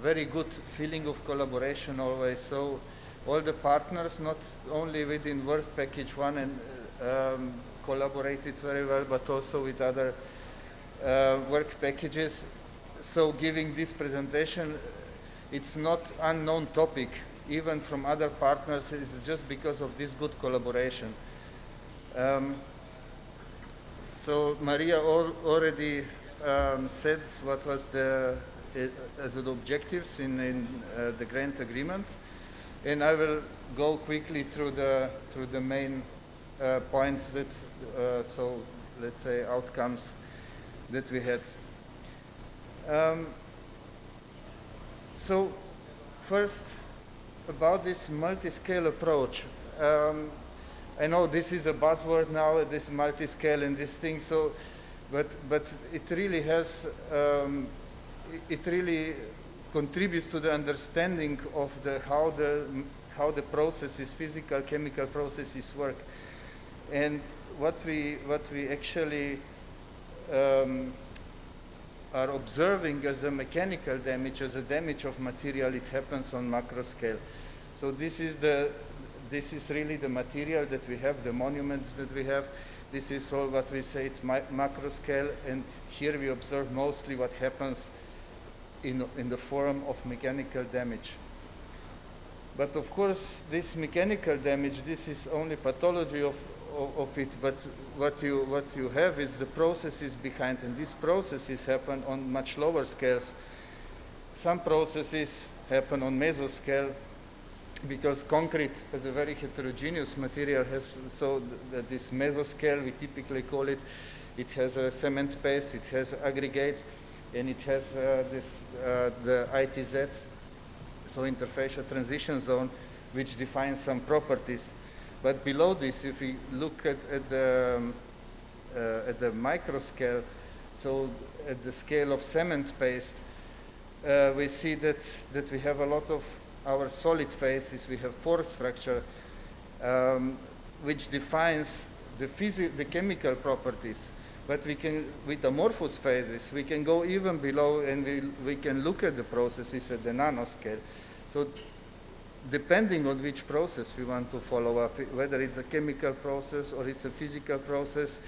very good feeling of collaboration always. So all the partners, not only within Work Package 1, and collaborated very well, but also with other work packages. So giving this presentation, it's not unknown topic, even from other partners. It's just because of this good collaboration. So Maria already said what was as the objectives in the grant agreement, and I will go quickly through the main points that so let's say outcomes that we had. So first, about this multi-scale approach. I know this is a buzzword now, this multi-scale and this thing. So, but it really has, it really contributes to the understanding of how the processes, physical, chemical processes work. And what we actually are observing as a mechanical damage, as a damage of material, it happens on macro scale. So this is really the material that we have, the monuments that we have. This is all what we say, it's macro scale, and here we observe mostly what happens in the form of mechanical damage. But of course, this mechanical damage, this is only pathology of it, but what you have is the processes behind, and these processes happen on much lower scales. Some processes happen on mesoscale, because concrete as a very heterogeneous material has, so this mesoscale, we typically call it, it has a cement paste, it has aggregates, and it has the ITZ, so interfacial transition zone, which defines some properties. But below this, if we look at the micro scale, so at the scale of cement paste, we see that we have a lot of our solid phases. We have pore structure, which defines the chemical properties. But we can, with amorphous phases, we can go even below, and we can look at the processes at the nanoscale. So depending on which process we want to follow up, whether it's a chemical process or it's a physical process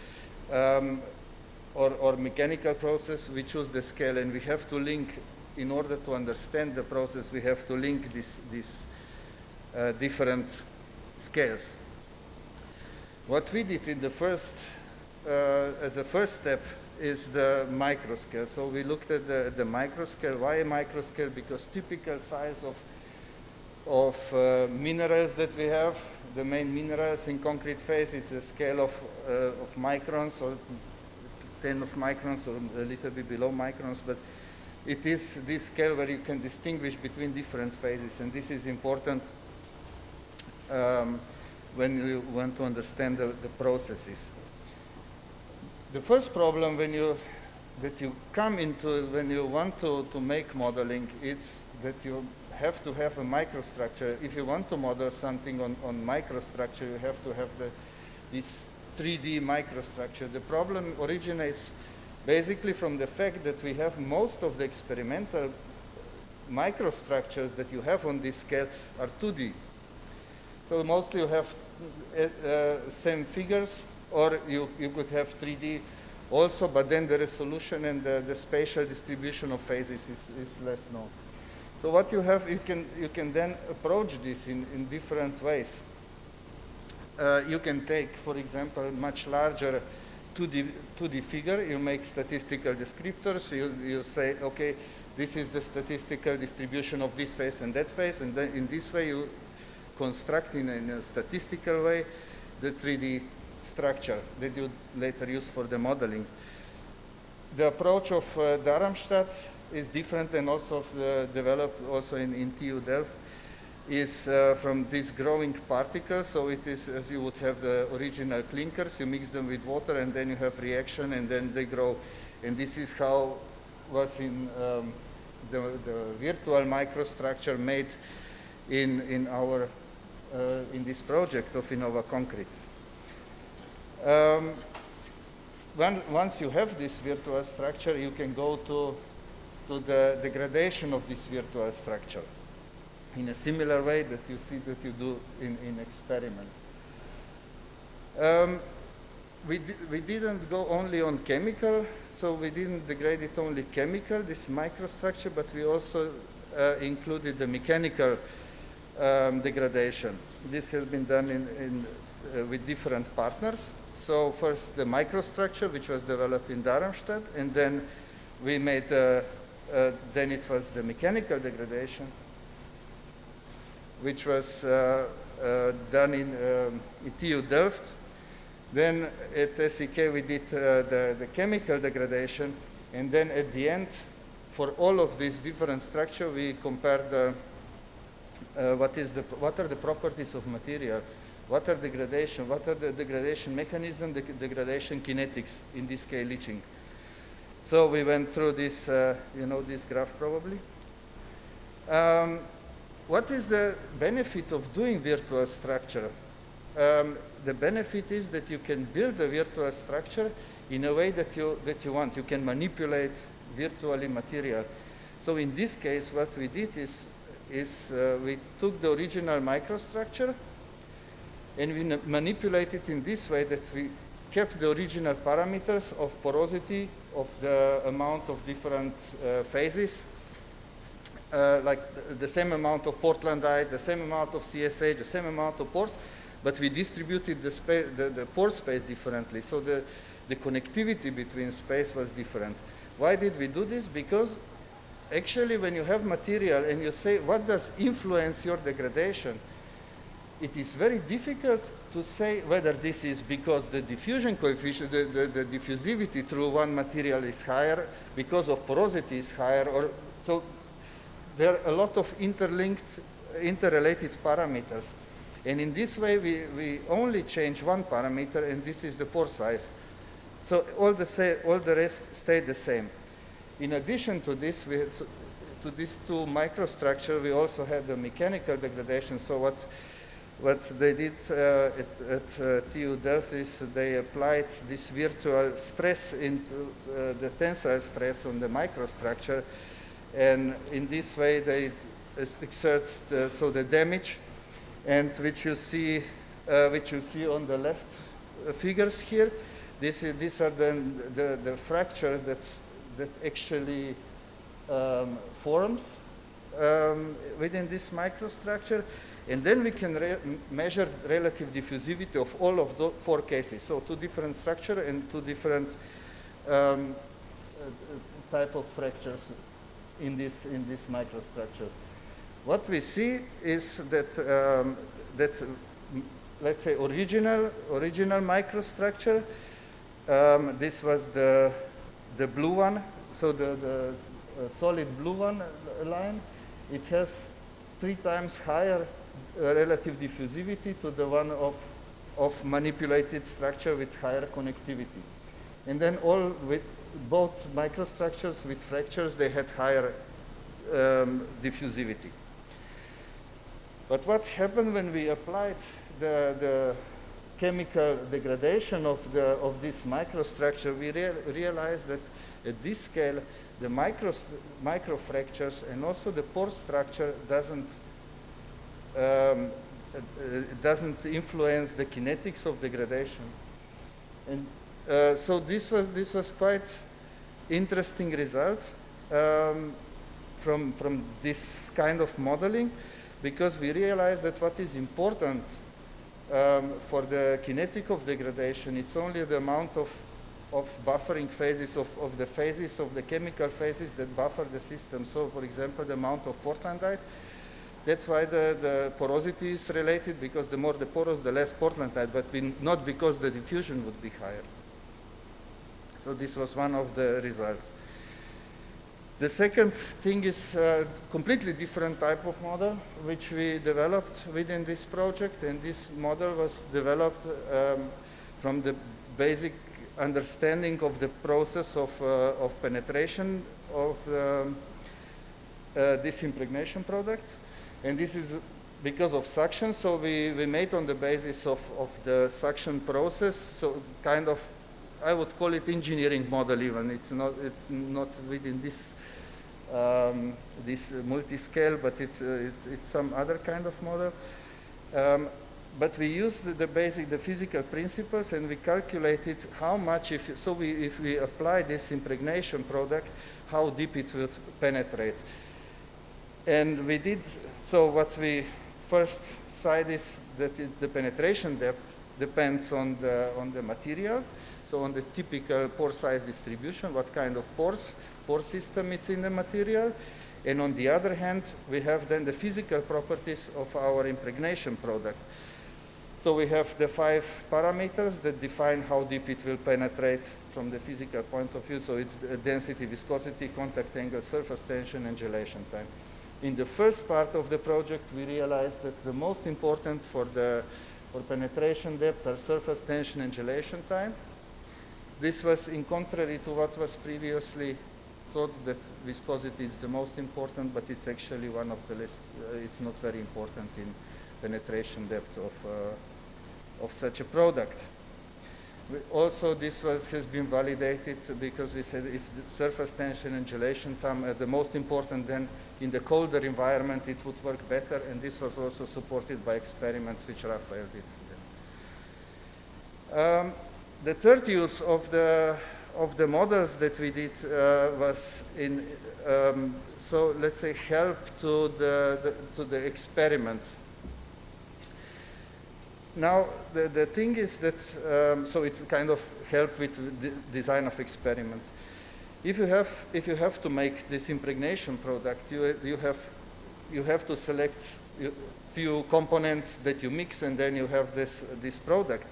or mechanical process, we choose the scale, and we have to link, in order to understand the process, we have to link these different scales. What we did in the first, as a first step, is the microscale. So we looked at the microscale. Why a microscale? Because typical size of minerals that we have, the main minerals in concrete phase, it's a scale of microns, or 10 of microns, or a little bit below microns, but it is this scale where you can distinguish between different phases, and this is important when you want to understand the processes. The first problem when you want to make modeling, it's that you have to have a microstructure. If you want to model something on microstructure, you have to have this 3D microstructure. The problem originates basically from the fact that we have most of the experimental microstructures that you have on this scale are 2D. So mostly you have same figures, or you could have 3D also, but then the resolution and the spatial distribution of phases is less known. So what you have, you can then approach this in different ways. You can take, for example, a much larger 2D figure. You make statistical descriptors. You say, okay, this is the statistical distribution of this phase and that phase, and then in this way you construct in a statistical way the 3D structure that you later use for the modeling. The approach of Darmstadt is different, and also developed also in TU Delft, is from these growing particles. So it is as you would have the original clinkers, you mix them with water, and then you have reaction, and then they grow. And this is how was in the virtual microstructure made in our in this project of InnovaConcrete. Once you have this virtual structure, you can go to the degradation of this virtual structure in a similar way that you see that you do in experiments. We didn't go only on chemical, so we didn't degrade it only chemical, this microstructure, but we also included the mechanical degradation. This has been done with different partners. So first the microstructure, which was developed in Darmstadt, and then we made, then it was the mechanical degradation, which was done in TU Delft. Then at SEK we did the chemical degradation, and then at the end, for all of these different structures, we compared what are the properties of material, what are degradation, what are the degradation mechanism, the degradation kinetics in this scale leaching. So we went through this, you know this graph probably. What is the benefit of doing virtual structure? The benefit is that you can build a virtual structure in a way that you want. You can manipulate virtually material. So in this case, what we did is we took the original microstructure and we manipulated it in this way that we kept the original parameters of porosity, of the amount of different phases, like the same amount of Portlandite, the same amount of CSH, the same amount of pores, but we distributed the pore space differently. So the connectivity between space was different. Why did we do this? Because actually when you have material and you say what does influence your degradation, it is very difficult to say whether this is because the diffusion coefficient, the diffusivity through one material is higher, because of porosity is higher, or so there are a lot of interlinked, interrelated parameters. And in this way, we only change one parameter, and this is the pore size. So all the rest stayed the same. In addition to this, to these two microstructures, we also had the mechanical degradation. So what they did at TU Delft is they applied this virtual stress into the tensile stress on the microstructure, and in this way they exert the damage, and which you see on the left figures here. These are the fracture that actually forms within this microstructure. And then we can measure relative diffusivity of all of the 4 cases. So 2 different structures and 2 different type of fractures in this microstructure. What we see is that let's say original microstructure. This was the blue one. So the solid blue one line. It has 3 times higher relative diffusivity to the one of manipulated structure with higher connectivity. And then all with both microstructures with fractures, they had higher diffusivity. But what happened when we applied the chemical degradation of this microstructure, we realized that at this scale, the microfractures and also the pore structure doesn't influence the kinetics of degradation. And so this was quite interesting result from this kind of modeling, because we realized that what is important for the kinetic of degradation, it's only the amount of buffering phases of the phases of the chemical phases that buffer the system. So for example, the amount of Portlandite, that's why the porosity is related, because the more the porous, the less Portlandite, but not because the diffusion would be higher. So this was one of the results. The second thing is a completely different type of model, which we developed within this project, and this model was developed from the basic understanding of the process of penetration of these impregnation products. And this is because of suction, so we made on the basis of the suction process, so kind of, I would call it engineering model even. It's not within this multi-scale, but it's some other kind of model. But we used the physical principles, and we calculated how much, if we apply this impregnation product, how deep it would penetrate. And we did, so what we first cited is that the penetration depth depends on the material, so on the typical pore size distribution, what kind of pore system it's in the material. And on the other hand, we have then the physical properties of our impregnation product. So we have the 5 parameters that define how deep it will penetrate from the physical point of view. So it's density, viscosity, contact angle, surface tension, and gelation time. In the first part of the project, we realized that the most important for penetration depth are surface tension and gelation time. This was in contrary to what was previously thought, that viscosity is the most important, but it's actually one of the less, it's not very important in penetration depth of such a product. Also, this has been validated because we said if the surface tension and gelation time are the most important, then in the colder environment it would work better, and this was also supported by experiments which Raphael did. The third use of the models that we did was in, so let's say, help to the experiments. Now, the thing is that, so it's kind of help with the design of experiment. If you have to make this impregnation product, you have to select few components that you mix, and then you have this product.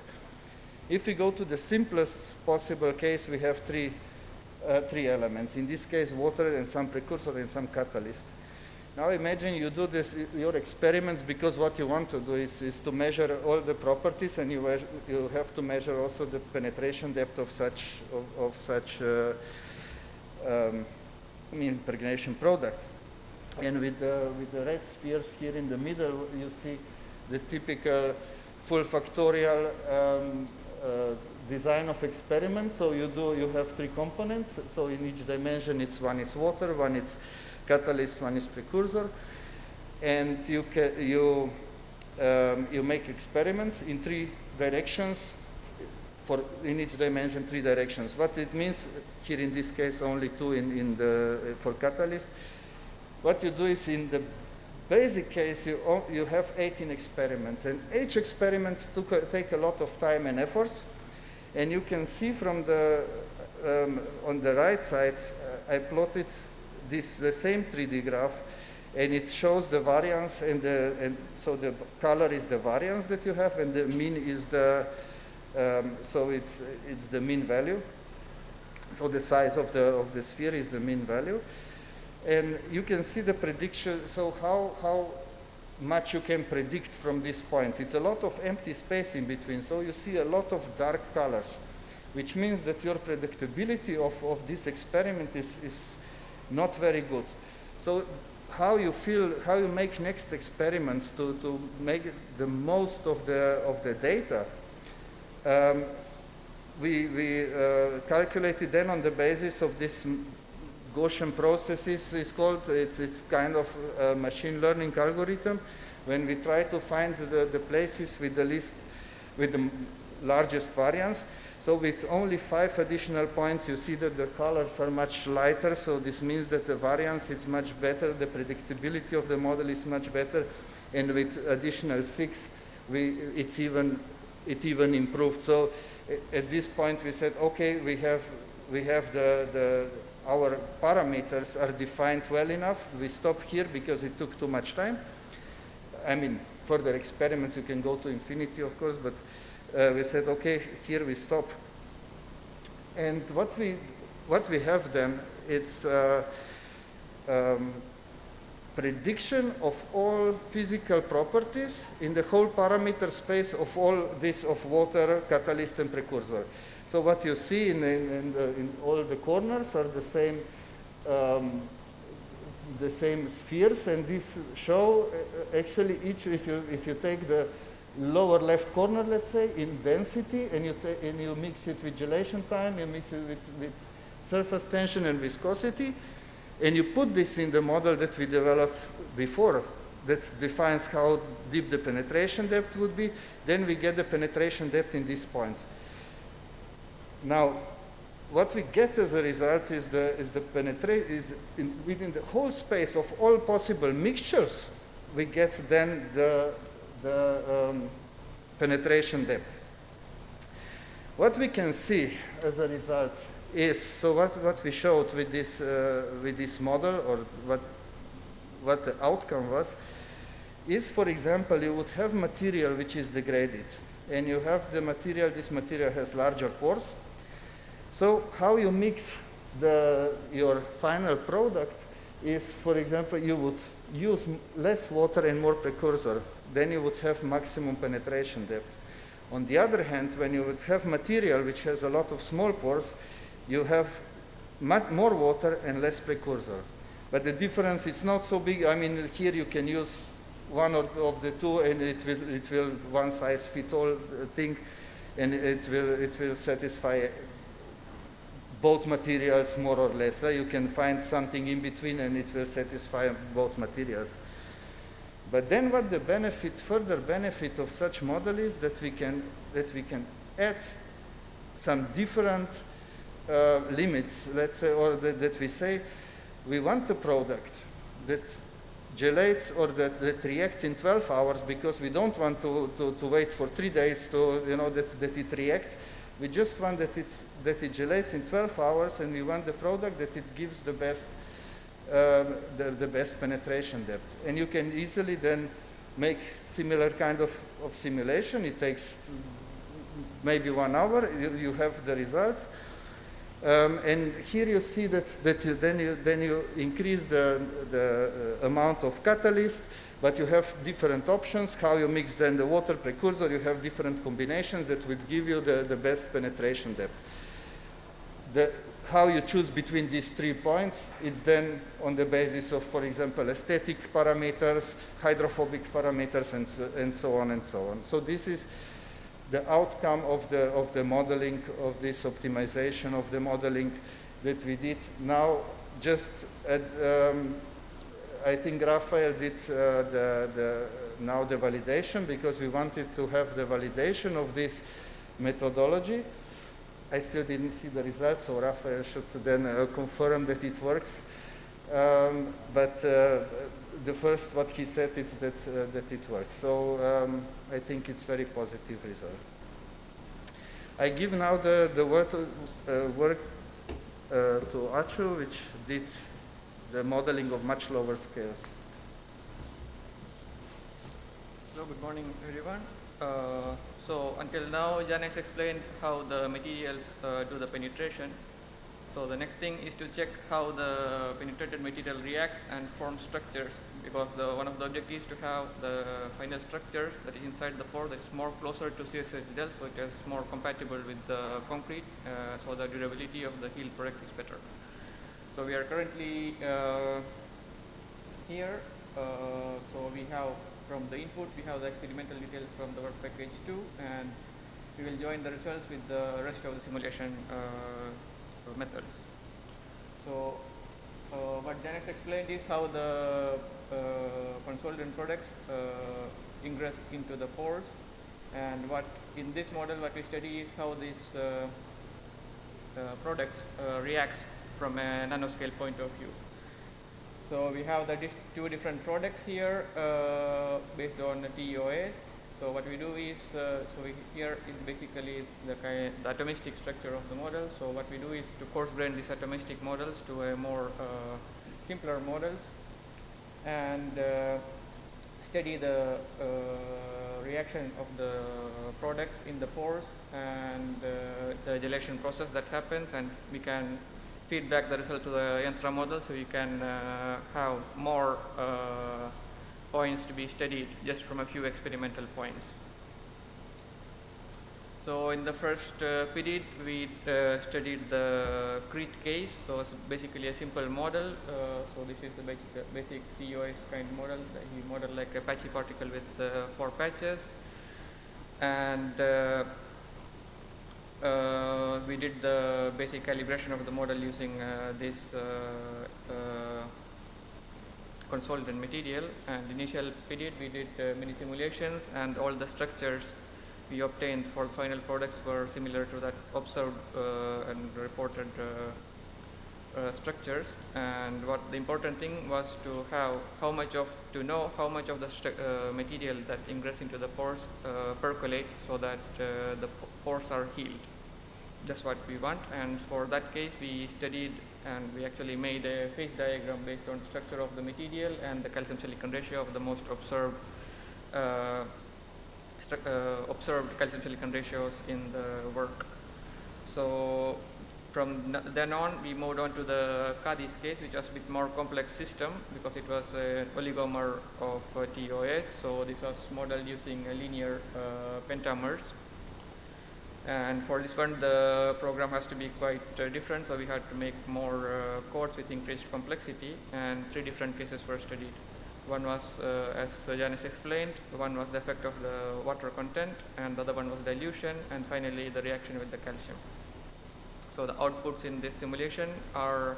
If we go to the simplest possible case, we have three elements. In this case, water and some precursor and some catalyst. Now imagine you do your experiments, because what you want to do is to measure all the properties, and you have to measure also the penetration depth of such impregnation product. And with the red spheres here in the middle, you see the typical full factorial design of experiment. So you have three components. So in each dimension, one is water, one is catalyst, one is precursor, and you make experiments in three directions, in each dimension 3 directions. What it means here in this case only 2 for catalyst. What you do is, in the basic case, you have 18 experiments, and each experiment take a lot of time and efforts, and you can see from the on the right side I plotted the same 3D graph, and it shows the variance, and so the color is the variance that you have, and the mean is the so it's the mean value. So the size of the sphere is the mean value, and you can see the prediction. So how much you can predict from these points. It's a lot of empty space in between, so you see a lot of dark colors, which means that your predictability of this experiment is not very good. So how you make next experiments to make the most of the data, we calculated then on the basis of this Gaussian processes. It's kind of a machine learning algorithm, when we try to find the places with the largest variance. So with only 5 additional points, you see that the colors are much lighter. So this means that the variance is much better, the predictability of the model is much better, and with additional 6, it even improved. So at this point, we said, okay, we have our parameters are defined well enough. We stop here because it took too much time. I mean, further experiments you can go to infinity, of course, but we said, okay, here we stop. And what we have then, it's prediction of all physical properties in the whole parameter space of all this of water, catalyst, and precursor. So what you see in all the corners are the same spheres, and these show actually each, if you take the lower left corner, let's say, in density, and you mix it with gelation time, you mix it with surface tension and viscosity, and you put this in the model that we developed before, that defines how deep the penetration depth would be, then we get the penetration depth in this point. Now, what we get as a result is within the whole space of all possible mixtures, we get then the penetration depth. What we can see as a result is, so what we showed with this model, or what the outcome was, is, for example, you would have material which is degraded, and you have the material, this material has larger pores. So how you mix your final product is, for example, you would use less water and more precursor, then you would have maximum penetration depth. On the other hand, when you would have material which has a lot of small pores, you have more water and less precursor. But the difference is not so big. I mean, here you can use one of the two, and it will one size fit all thing, and it will satisfy both materials more or less. You can find something in between, and it will satisfy both materials. But then, what the further benefit of such model is that we can add some different limits, let's say, or that we say we want a product that gelates or that reacts in 12 hours, because we don't want to wait for 3 days to, that it reacts. We just want that it gelates in 12 hours, and we want the product that it gives the best penetration depth. And you can easily then make similar kind of simulation. It takes maybe 1 hour. You have the results. And here you see that then you increase the amount of catalyst, but you have different options. How you mix then the water precursor, you have different combinations that would give you the best penetration depth. How you choose between these 3 points, it's then on the basis of, for example, aesthetic parameters, hydrophobic parameters, and so on and so on. So this is the outcome of the modeling, of this optimization of the modeling that we did. Now, just I think Rafael did now the validation, because we wanted to have the validation of this methodology. I still didn't see the results, so Rafael should then confirm that it works. But the first what he said is that it works. So I think it's very positive result. I give now the work to Achu, which did the modeling of much lower scales. Hello, good morning, everyone. So until now, Jan has explained how the materials do the penetration. So the next thing is to check how the penetrated material reacts and forms structures, because one of the objectives is to have the final structure that is inside the pore that is more closer to CSH gel, so it is more compatible with the concrete, so the durability of the healed product is better. So we are currently here. So we have, from the input, we have the experimental details from the work package 2, and we will join the results with the rest of the simulation methods. So what Dennis explained is how the consolidant products ingress into the pores, and what in this model what we study is how these products reacts from a nanoscale point of view. So we have the 2 different products here based on the TOAs. So what we do is, here is basically the atomistic structure of the model. So what we do is to coarse grain these atomistic models to a more simpler models, and study the reaction of the products in the pores and the gelation process that happens, and we can feed back the result to the Yantra model, so you can have more points to be studied just from a few experimental points. So in the first period, we studied the Crete case. So it's basically a simple model. So this is the basic TOS kind of model. He modeled like a patchy particle with 4 patches, and we did the basic calibration of the model using this consolidant material. And initial period we did many simulations, and all the structures we obtained for final products were similar to that observed and reported structures. And what the important thing was to have to know how much of the material that ingress into the pores percolate, so that the pores are healed. That's what we want. And for that case, we studied and we actually made a phase diagram based on structure of the material and the calcium silicon ratio of the most observed calcium silicon ratios in the work. So then on, we moved on to the Cadiz case, which was a bit more complex system because it was an oligomer of TOS. So this was modeled using linear pentamers. And for this one, the program has to be quite different, so we had to make more codes with increased complexity, and 3 different cases were studied. One was, as Janice explained, one was the effect of the water content, and the other one was dilution, and finally the reaction with the calcium. So the outputs in this simulation are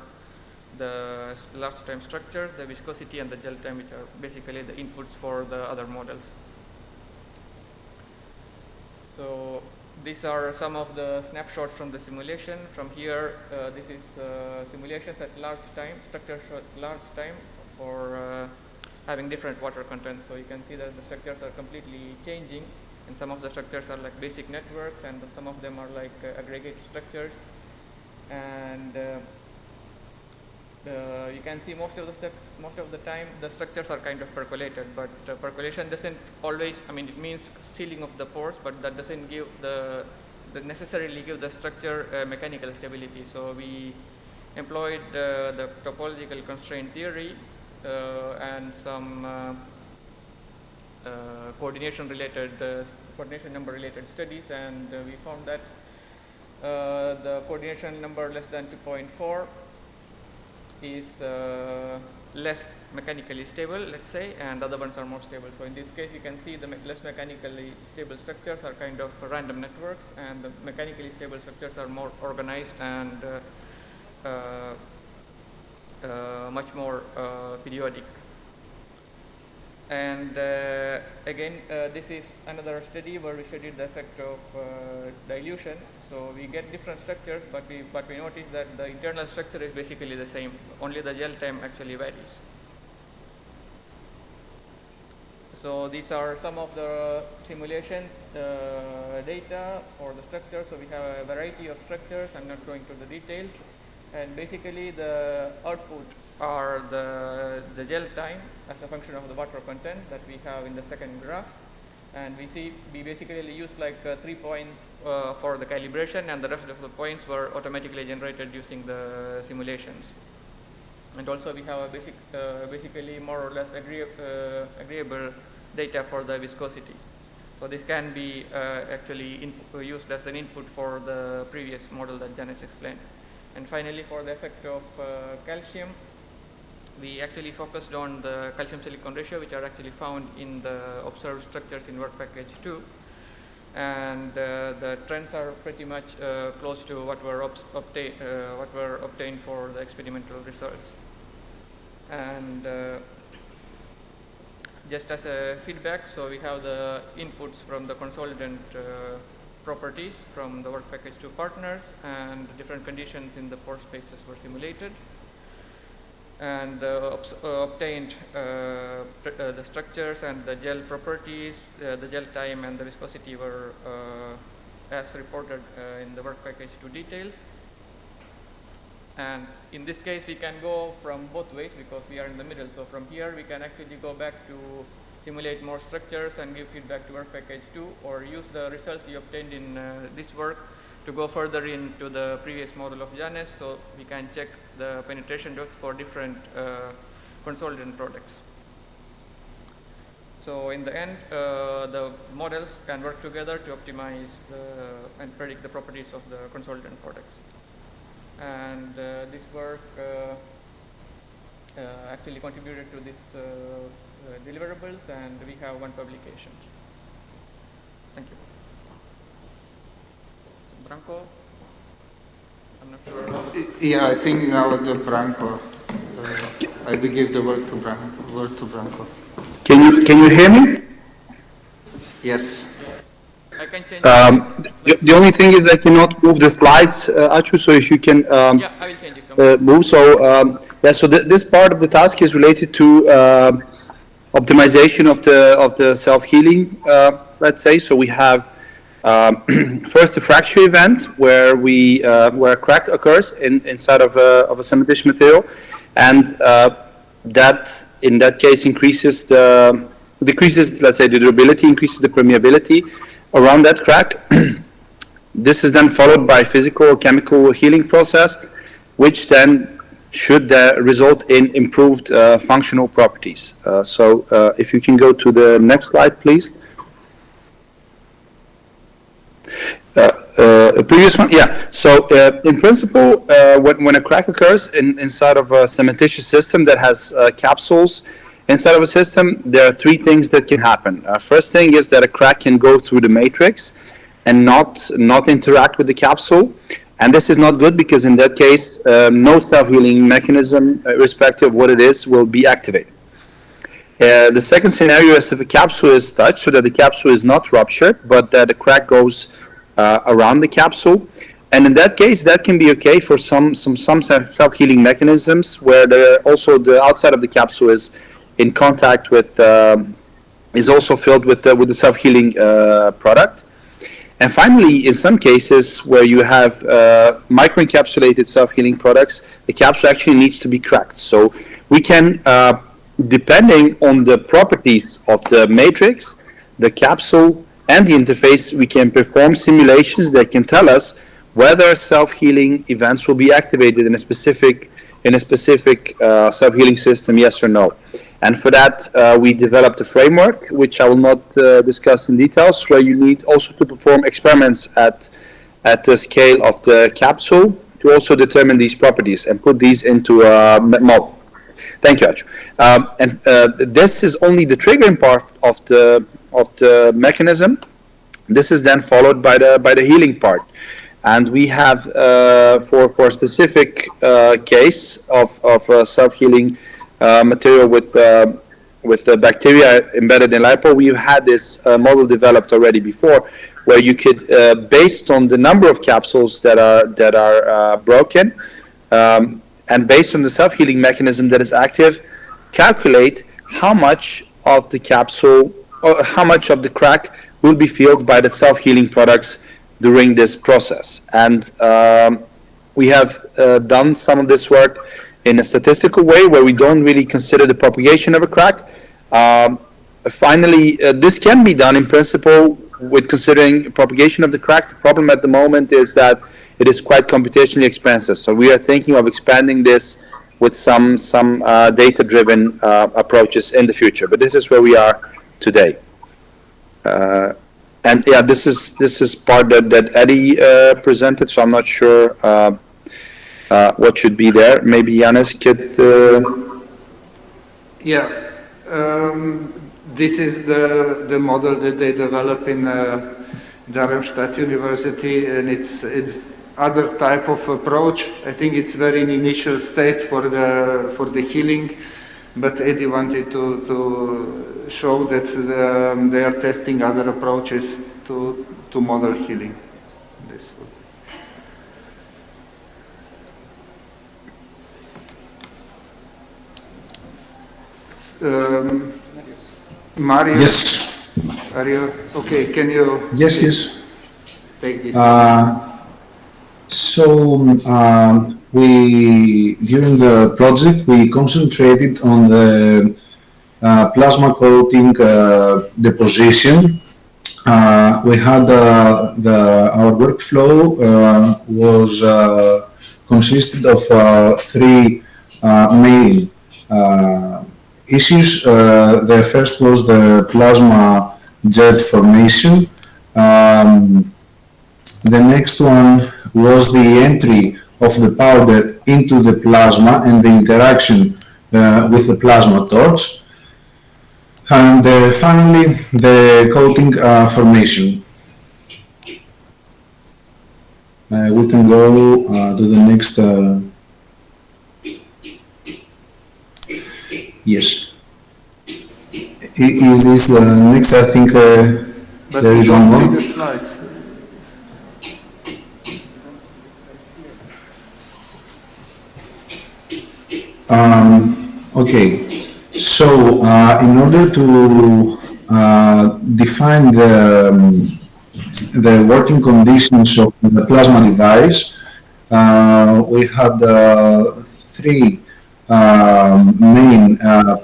the large time structures, the viscosity, and the gel time, which are basically the inputs for the other models. So these are some of the snapshots from the simulation. From here, this is simulations at large time, structures at large time for having different water contents. So you can see that the structures are completely changing, and some of the structures are like basic networks, and some of them are like aggregate structures. And you can see most of the time the structures are kind of percolated, but percolation doesn't always, I mean, it means sealing of the pores, but that doesn't give necessarily give the structure mechanical stability. So we employed the topological constraint theory and some coordination number related studies, and we found that the coordination number less than 2.4 is less mechanically stable, let's say, and the other ones are more stable. So in this case, you can see the less mechanically stable structures are kind of random networks, and the mechanically stable structures are more organized and much more periodic. And again, this is another study where we studied the effect of dilution. So we get different structures, but we notice that the internal structure is basically the same. Only the gel time actually varies. So these are some of the simulation data for the structure. So we have a variety of structures. I'm not going to the details. And basically the output are the gel time as a function of the water content that we have in the second graph. And we basically used like 3 points for the calibration, and the rest of the points were automatically generated using the simulations. And also we have a basically more or less agreeable data for the viscosity. So this can be actually used as an input for the previous model that Janice explained. And finally, for the effect of calcium, we actually focused on the calcium silicon ratio, which are actually found in the observed structures in work package 2. And the trends are pretty much close to what were obtained for the experimental results. And just as a feedback, so we have the inputs from the consolidant properties from the work package 2 partners, and different conditions in the pore spaces were simulated. And obtained the structures and the gel properties, the gel time and the viscosity were as reported in the work package 2 details. And in this case, we can go from both ways because we are in the middle. So from here, we can actually go back to simulate more structures and give feedback to work package 2, or use the results we obtained in this work to go further into the previous model of Janice, so we can check the penetration depth for different consolidant products. So in the end, the models can work together to optimize and predict the properties of the consolidant products. And this work actually contributed to this deliverables, and we have 1 publication. Thank you. Branko? I'm not sure. Yeah, I think now the Branko. I will give the word to Branko. Can you hear me? Yes. I can change the only thing is I cannot move the slides, Achu, so if you can yeah, I will change it. move. So yeah, so this part of the task is related to optimization of the self-healing, let's say. So we have first a fracture event where where a crack occurs inside of a cementitious material, and that in that case decreases, let's say, the durability, increases the permeability around that crack. This is then followed by physical or chemical healing process, which then should result in improved functional properties. So if you can go to the next slide, please. A previous one, yeah. So in principle, when a crack occurs inside of a cementitious system that has capsules inside of a system, there are three things that can happen. First thing is that a crack can go through the matrix and not interact with the capsule. And this is not good because in that case, no self-healing mechanism, irrespective of what it is, will be activated. The second scenario is if a capsule is touched, so that the capsule is not ruptured, but that the crack goes around the capsule. And in that case, that can be okay for some self-healing mechanisms where also the outside of the capsule is in contact with, is also filled with the self-healing product. And finally, in some cases where you have microencapsulated self-healing products, the capsule actually needs to be cracked. So we can, depending on the properties of the matrix, the capsule, and the interface, we can perform simulations that can tell us whether self-healing events will be activated in a specific self-healing system, yes or no. And for that, we developed a framework, which I will not discuss in details, where you need also to perform experiments at the scale of the capsule to also determine these properties and put these into a model. Thank you, Arch. And this is only the triggering part of the mechanism. This is then followed by the healing part. And we have, for a specific case of self-healing material with the bacteria embedded in lipo, we've had this model developed already before, where you could, based on the number of capsules that are broken, and based on the self-healing mechanism that is active, calculate how much of the capsule or how much of the crack will be filled by the self-healing products during this process. And we have done some of this work in a statistical way where we don't really consider the propagation of a crack. Finally, this can be done in principle with considering propagation of the crack. The problem at the moment is that it is quite computationally expensive. So we are thinking of expanding this with some data-driven approaches in the future. But this is where we are today. And yeah, this is part that Eddie presented. So I'm not sure what should be there. Maybe Yanis could. Yeah, this is the model that they develop in Darmstadt University, and it's other type of approach. I think it's very in initial state for the healing, but Eddie wanted to show that they are testing other approaches to model healing. This one. Mario? Yes. Are you okay? Can you Yes. take this? We during the project we concentrated on the plasma coating deposition. We had our workflow was consisted of three main issues. The first was the plasma jet formation. The next one was the entry of the powder into the plasma and the interaction with the plasma torch. And finally, the coating formation. We can go to the next. Yes. Is this the next? I think there is one more. The slide. Okay. So, in order to define the working conditions of the plasma device, we had three main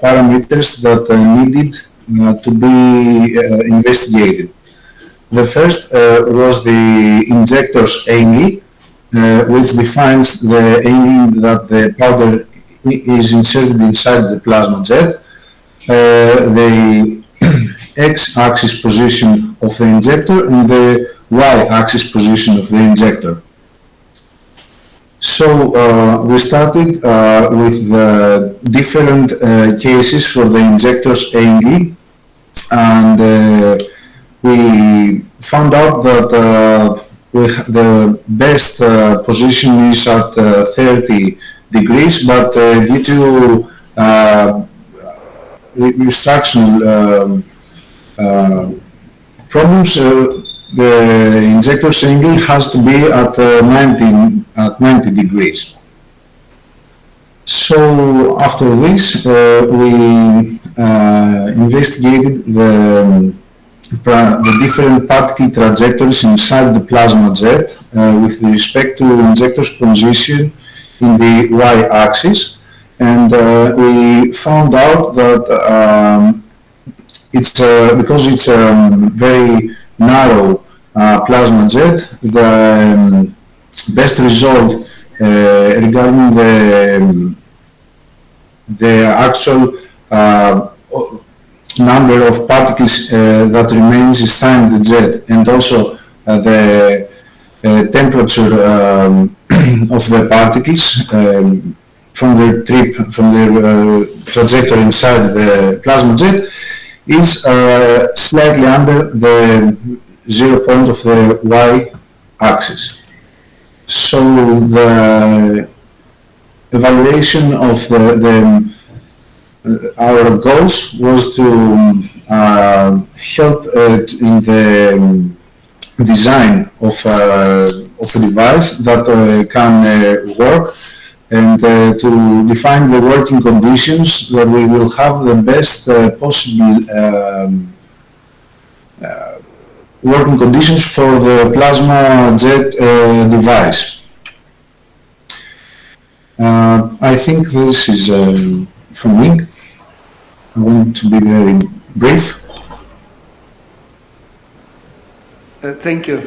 parameters that needed to be investigated. The first was the injector's angle, which defines the angle that the powder is inserted inside the plasma jet. The x-axis position of the injector and the y-axis position of the injector. So we started with the different cases for the injector's angle, and we found out that the best position is at 30 degrees, but due to instructional problems, the injector's angle has to be at 90 degrees. So after this, we investigated the different particle trajectories inside the plasma jet with respect to injector's position in the y-axis, and we found out that it's because it's a very narrow plasma jet, the best result regarding the actual number of particles that remains inside the jet, and also the temperature of the particles from their trajectory inside the plasma jet is slightly under the 0 point of the y-axis. So the evaluation of our goals was to help in the design of a device that can work, and to define the working conditions that we will have the best possible working conditions for the plasma jet device. I think this is from me. I want to be very brief. Thank you.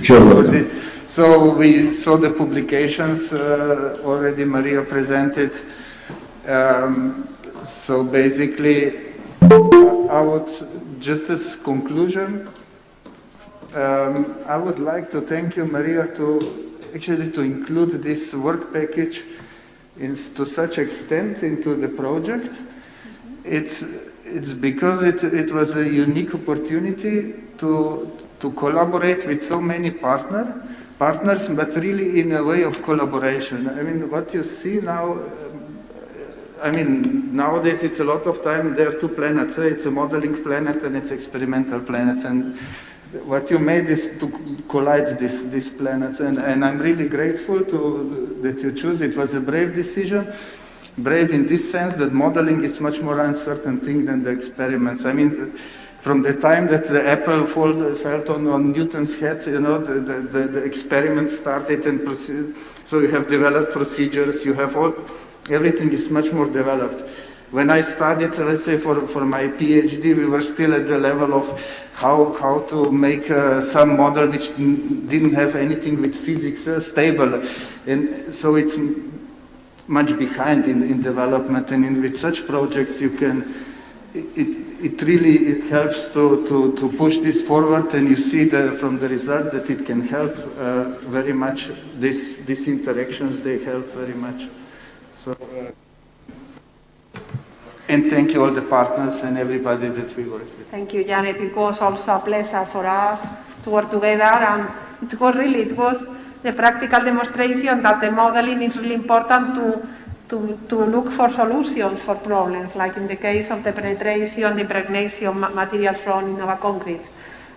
You're welcome. So we saw the publications already Maria presented. So basically, I would, just as conclusion, I would like to thank you, Maria, to include this work package to such extent into the project. It's because it was a unique opportunity to collaborate with so many partners, but really in a way of collaboration. I mean, what you see now, I mean, nowadays it's a lot of time, there are two planets, it's a modeling planet and it's experimental planets, and what you made is to collide these planets, and I'm really grateful that you choose. It was a brave decision, brave in this sense that modeling is much more uncertain thing than the experiments. I mean, from the time that the apple fell on Newton's head, you know, the experiment started, and so you have developed procedures, you have everything is much more developed. When I studied, let's say for my PhD, we were still at the level of how to make some model which didn't have anything with physics stable, and so it's much behind in development, and with such projects you can, it really helps to push this forward, and you see from the results that it can help very much. These interactions, they help very much. So, and thank you all the partners and everybody that we work with. Thank you, Janet. It was also a pleasure for us to work together, and it was the practical demonstration that the modeling is really important to look for solutions for problems, like in the case of the penetration, the impregnation material from InnovaConcrete.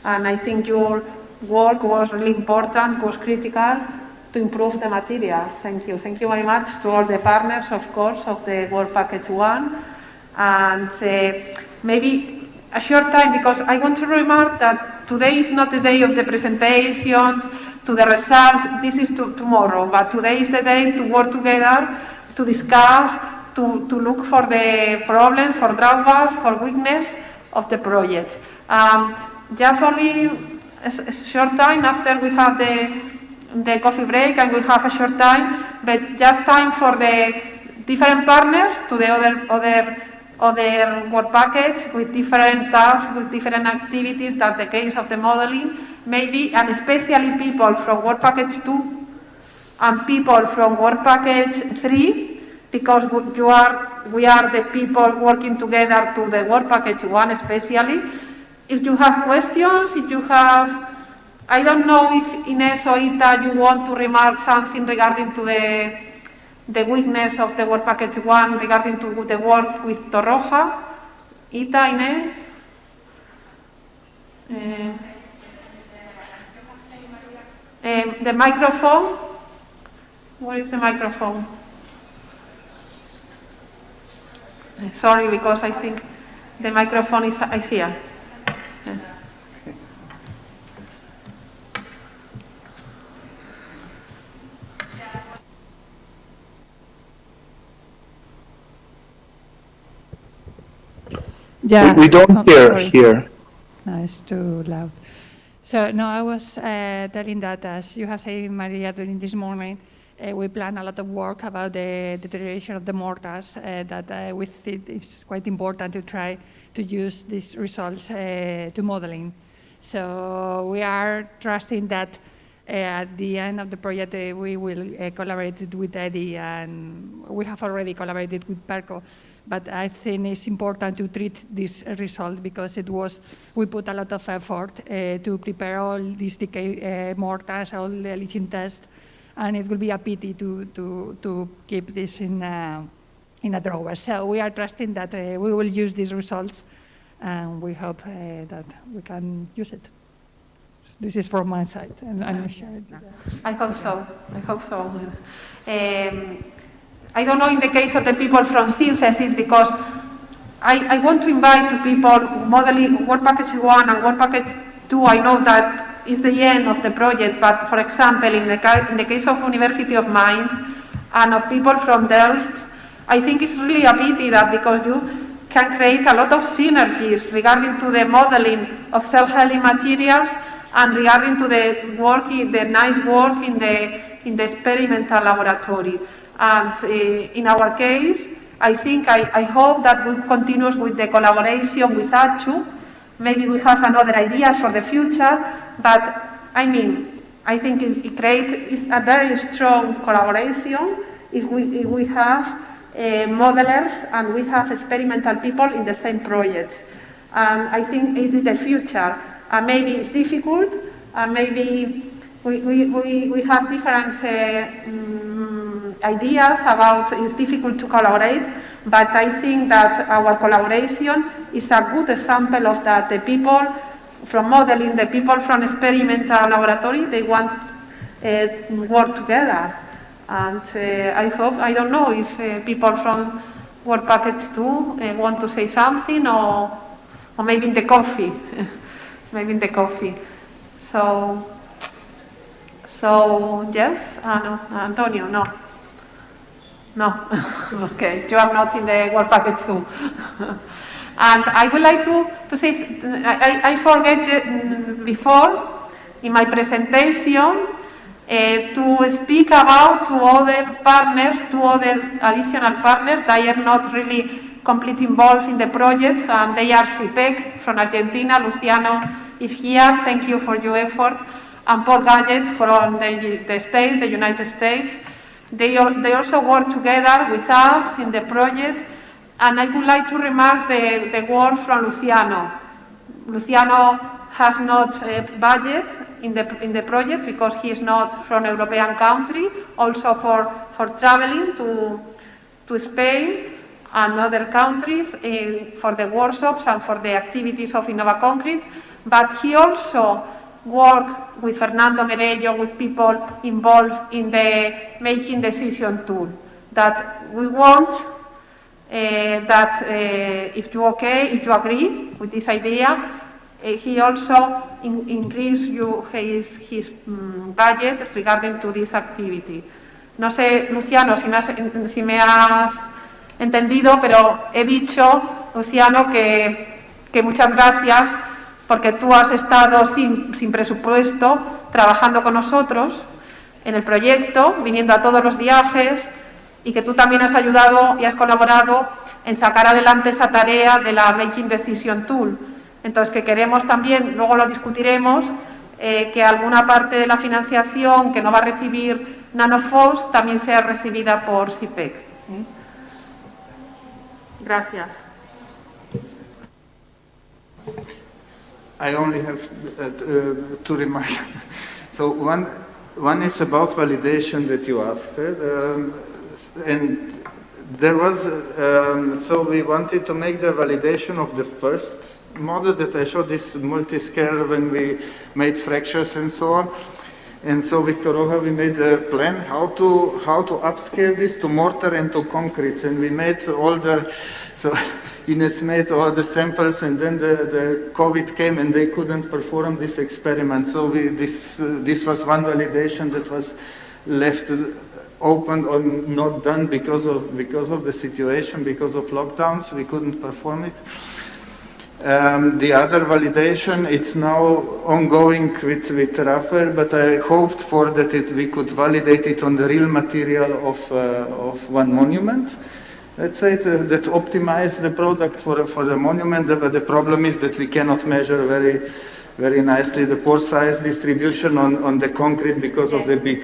And I think your work was really important, was critical to improve the materials. Thank you. Thank you very much to all the partners, of course, of the Work Package 1. And maybe a short time, because I want to remark that today is not the day of the presentations, to the results, this is tomorrow, but today is the day to work together, to discuss, to look for the problems, for drawbacks, for weakness of the project. Just only a short time after we have the coffee break, and we have a short time, but just time for the different partners to the other work package with different tasks, with different activities that the case of the modeling, maybe, and especially people from work package 2 and people from work package 3, because we are the people working together to the work package 1 especially. If you have questions, if you have, I don't know if Ines or Ita, you want to remark something regarding to the weakness of the work package 1 regarding to the work with Torroja. Ita, Ines? The microphone? Where is the microphone? Sorry, because I think the microphone is here. Yeah. We don't hear sorry. here. No, it's too loud. So, no, I was telling that, as you have said, Maria, during this morning, we plan a lot of work about the deterioration of the mortars, that we think it's quite important to try to use these results to modeling. So we are trusting that at the end of the project, we will collaborate with Eddie, and we have already collaborated with Perco. But I think it's important to treat this result because we put a lot of effort to prepare all these decay mortars, all the leaching tests, and it will be a pity to keep this in a drawer. So we are trusting that we will use these results, and we hope that we can use it. This is from my side, and I'm sure. I hope so. I hope so. I don't know in the case of the people from synthesis, because I want to invite to people modeling work package 1 and work package 2. I know that is the end of the project, but for example, in the case of University of Mainz and of people from Delft, I think it's really a pity that because you can create a lot of synergies regarding to the modeling of self-healing materials and regarding to the work, the nice work in the experimental laboratory. And in our case, I think, I hope that we continue with the collaboration with ACHU. Maybe we have another ideas for the future, but I mean, I think it creates a very strong collaboration if we have modelers and we have experimental people in the same project. And I think it is the future. And maybe it's difficult, and maybe we have different ideas about it's difficult to collaborate, but I think that our collaboration is a good example of that. The people from modeling, the people from experimental laboratory, they want to work together. And I hope, I don't know if people from Work Package 2 want to say something, or maybe in the coffee, maybe in the coffee. So yes, no, Antonio, no. No, okay, you are not in the Work Package 2. And I would like to say, I forget before, in my presentation, to speak about two other partners, two other additional partners that are not really completely involved in the project, and they are CIPEC from Argentina. Luciano is here, thank you for your effort, and Paul Gadget from the United States. They also work together with us in the project, and I would like to remark the work from Luciano. Luciano has not a budget in the project because he is not from a European country, also for traveling to Spain and other countries for the workshops and for the activities of InnovaConcrete, but he also work with Fernando Merello, with people involved in the making decision tool. That we want that if you agree with this idea, he also increase his budget regarding to this activity. No sé, Luciano, si me has entendido, pero he dicho, Luciano, que muchas gracias porque tú has estado sin presupuesto trabajando con nosotros en el proyecto, viniendo a todos los viajes, y que tú también has ayudado y has colaborado en sacar adelante esa tarea de la Making Decision Tool. Entonces, que queremos también, luego lo discutiremos, que alguna parte de la financiación que no va a recibir Nanoforce también sea recibida por SIPEC. Gracias. I only have two remarks. So one is about validation that you asked, and there was so we wanted to make the validation of the first model that I showed, this multi-scale when we made fractures and so on. And so with Toroha we made a plan how to upscale this to mortar and to concretes, and we made all the Ines made all the samples, and then the COVID came and they couldn't perform this experiment. So this was one validation that was left open or not done because of the situation, because of lockdowns. We couldn't perform it. The other validation, it's now ongoing with Rafael, but I hoped for that we could validate it on the real material of one monument. Let's say that optimize the product for the monument, but the problem is that we cannot measure very nicely the pore size distribution on the concrete because of the big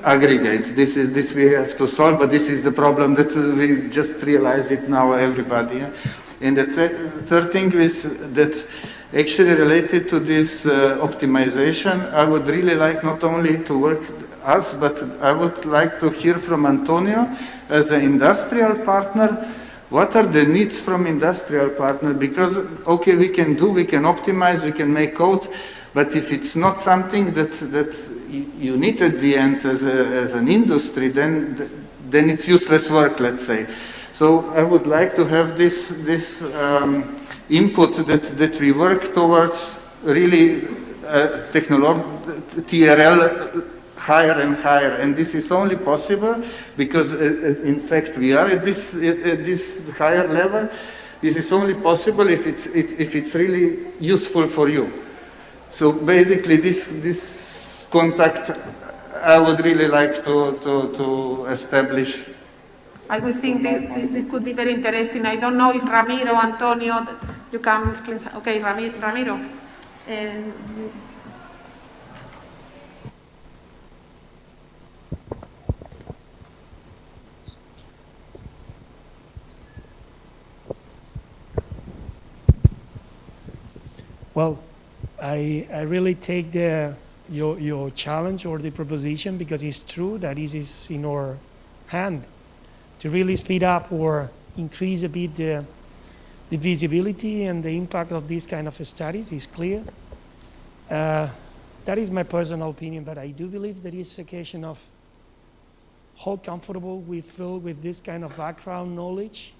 aggregates. This we have to solve, but this is the problem that we just realize it now, everybody. Yeah? And the third thing is that actually related to this optimization, I would really like not only to work us, but I would like to hear from Antonio as an industrial partner, what are the needs from industrial partner? Because, okay, we can optimize, we can make codes, but if it's not something that you need at the end as an industry, then it's useless work, let's say. So I would like to have this input that we work towards really TRL higher and higher, and this is only possible because, in fact, we are at this higher level. This is only possible if it's really useful for you. So basically, this contact I would really like to establish. I would think this could be very interesting. I don't know if Ramiro, Antonio, you can explain. Okay, Ramiro. Well, I really take your challenge or the proposition because it's true that it is in our hand to really speed up or increase a bit the visibility and the impact of these kind of studies is clear. That is my personal opinion, but I do believe there is a question of how comfortable we feel with this kind of background knowledge.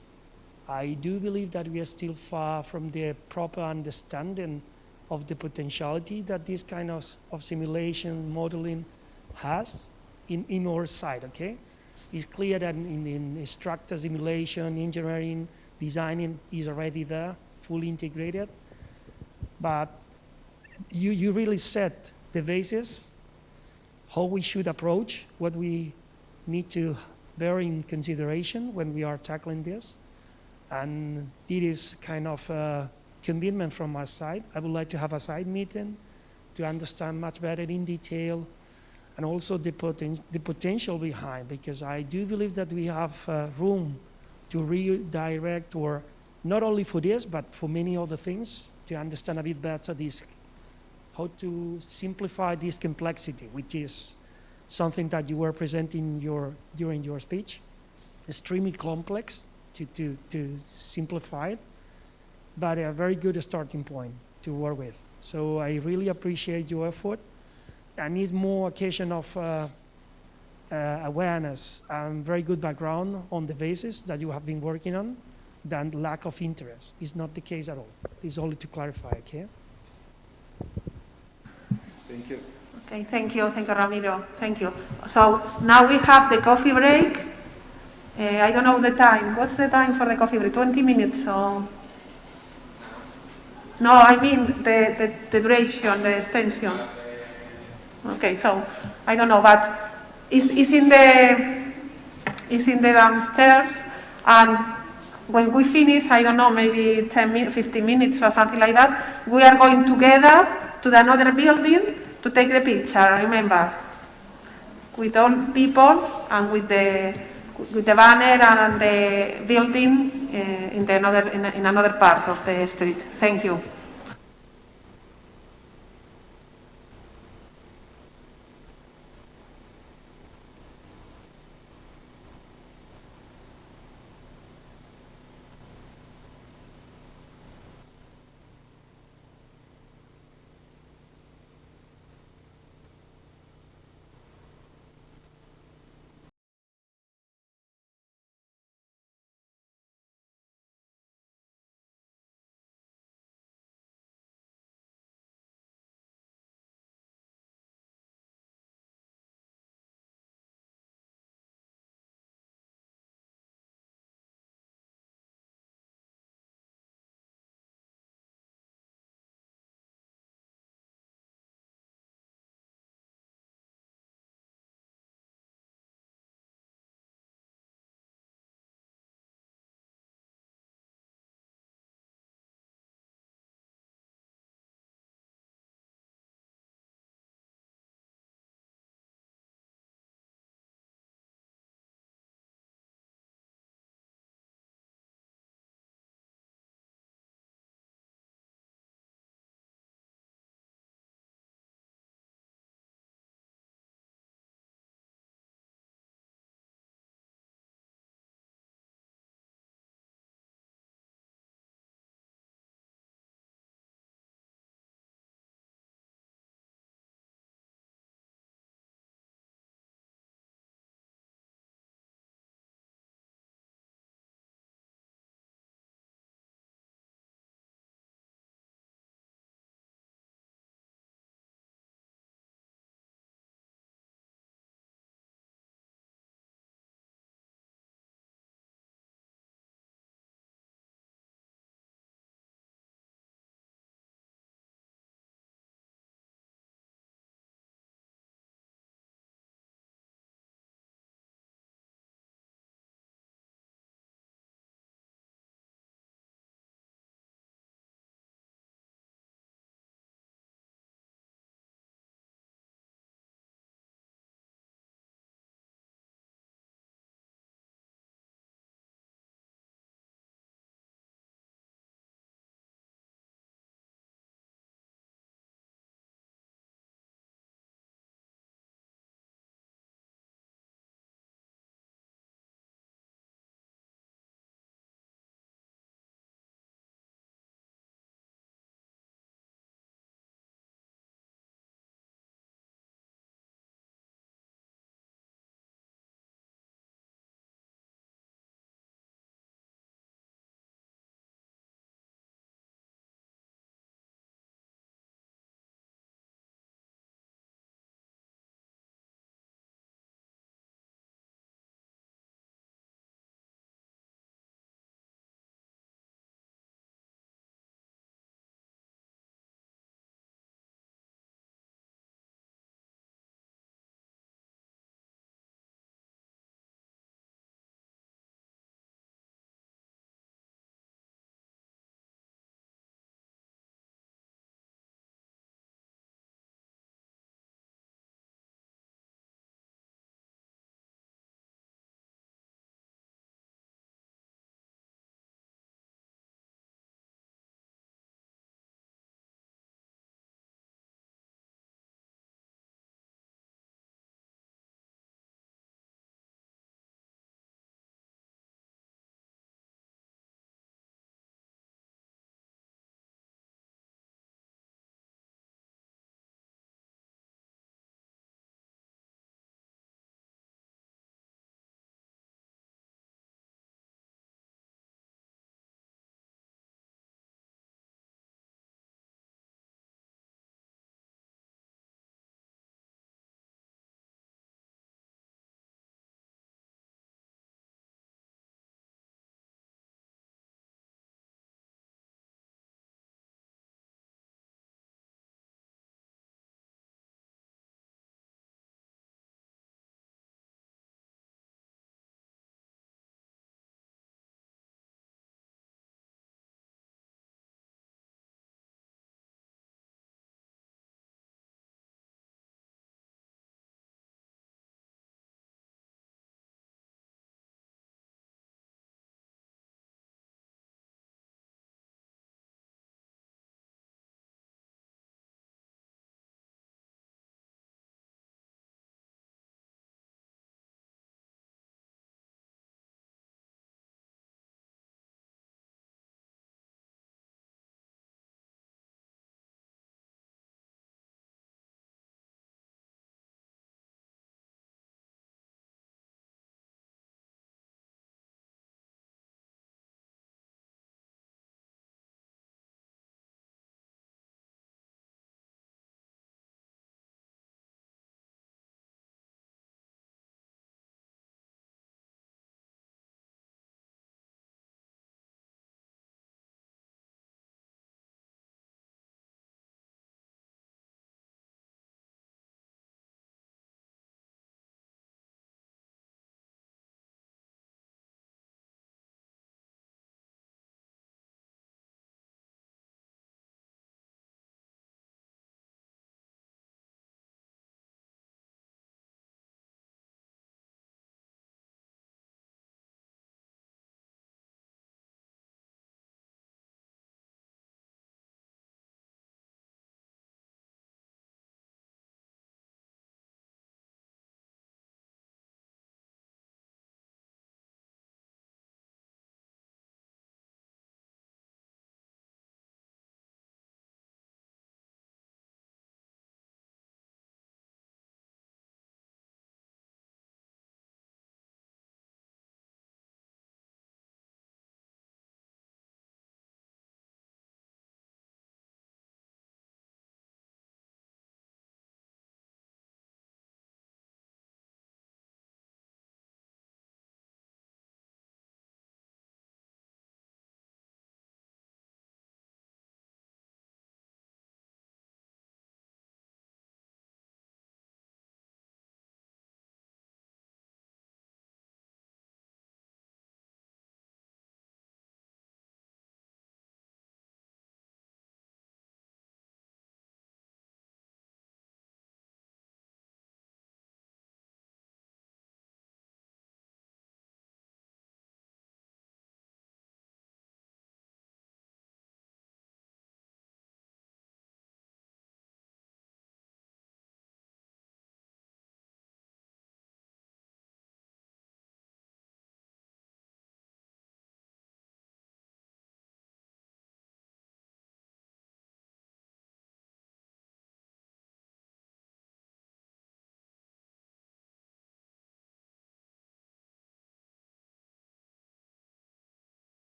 I do believe that we are still far from the proper understanding of the potentiality that this kind of simulation modeling has in our side, okay? It's clear that in structure simulation, engineering, designing is already there, fully integrated. But you really set the basis, how we should approach, what we need to bear in consideration when we are tackling this. And it is kind of a commitment from our side. I would like to have a side meeting to understand much better in detail and also the potential behind, because I do believe that we have room to redirect, or not only for this, but for many other things, to understand a bit better this, how to simplify this complexity, which is something that you were presenting during your speech. Extremely complex to simplify it, but a very good starting point to work with. So I really appreciate your effort. And it's more occasion of awareness and very good background on the basis that you have been working on than lack of interest. It's not the case at all. It's only to clarify, okay? Thank you. Okay, thank you, Ramiro. Thank you. So now we have the coffee break. I don't know the time. What's the time for the coffee break? 20 minutes or? No, I mean the duration, the extension. Okay, so I don't know, but it's in the downstairs, and when we finish, I don't know, maybe 15 minutes or something like that, we are going together to another building to take the picture, remember? With all people and with the banner and the building in another part of the street. Thank you.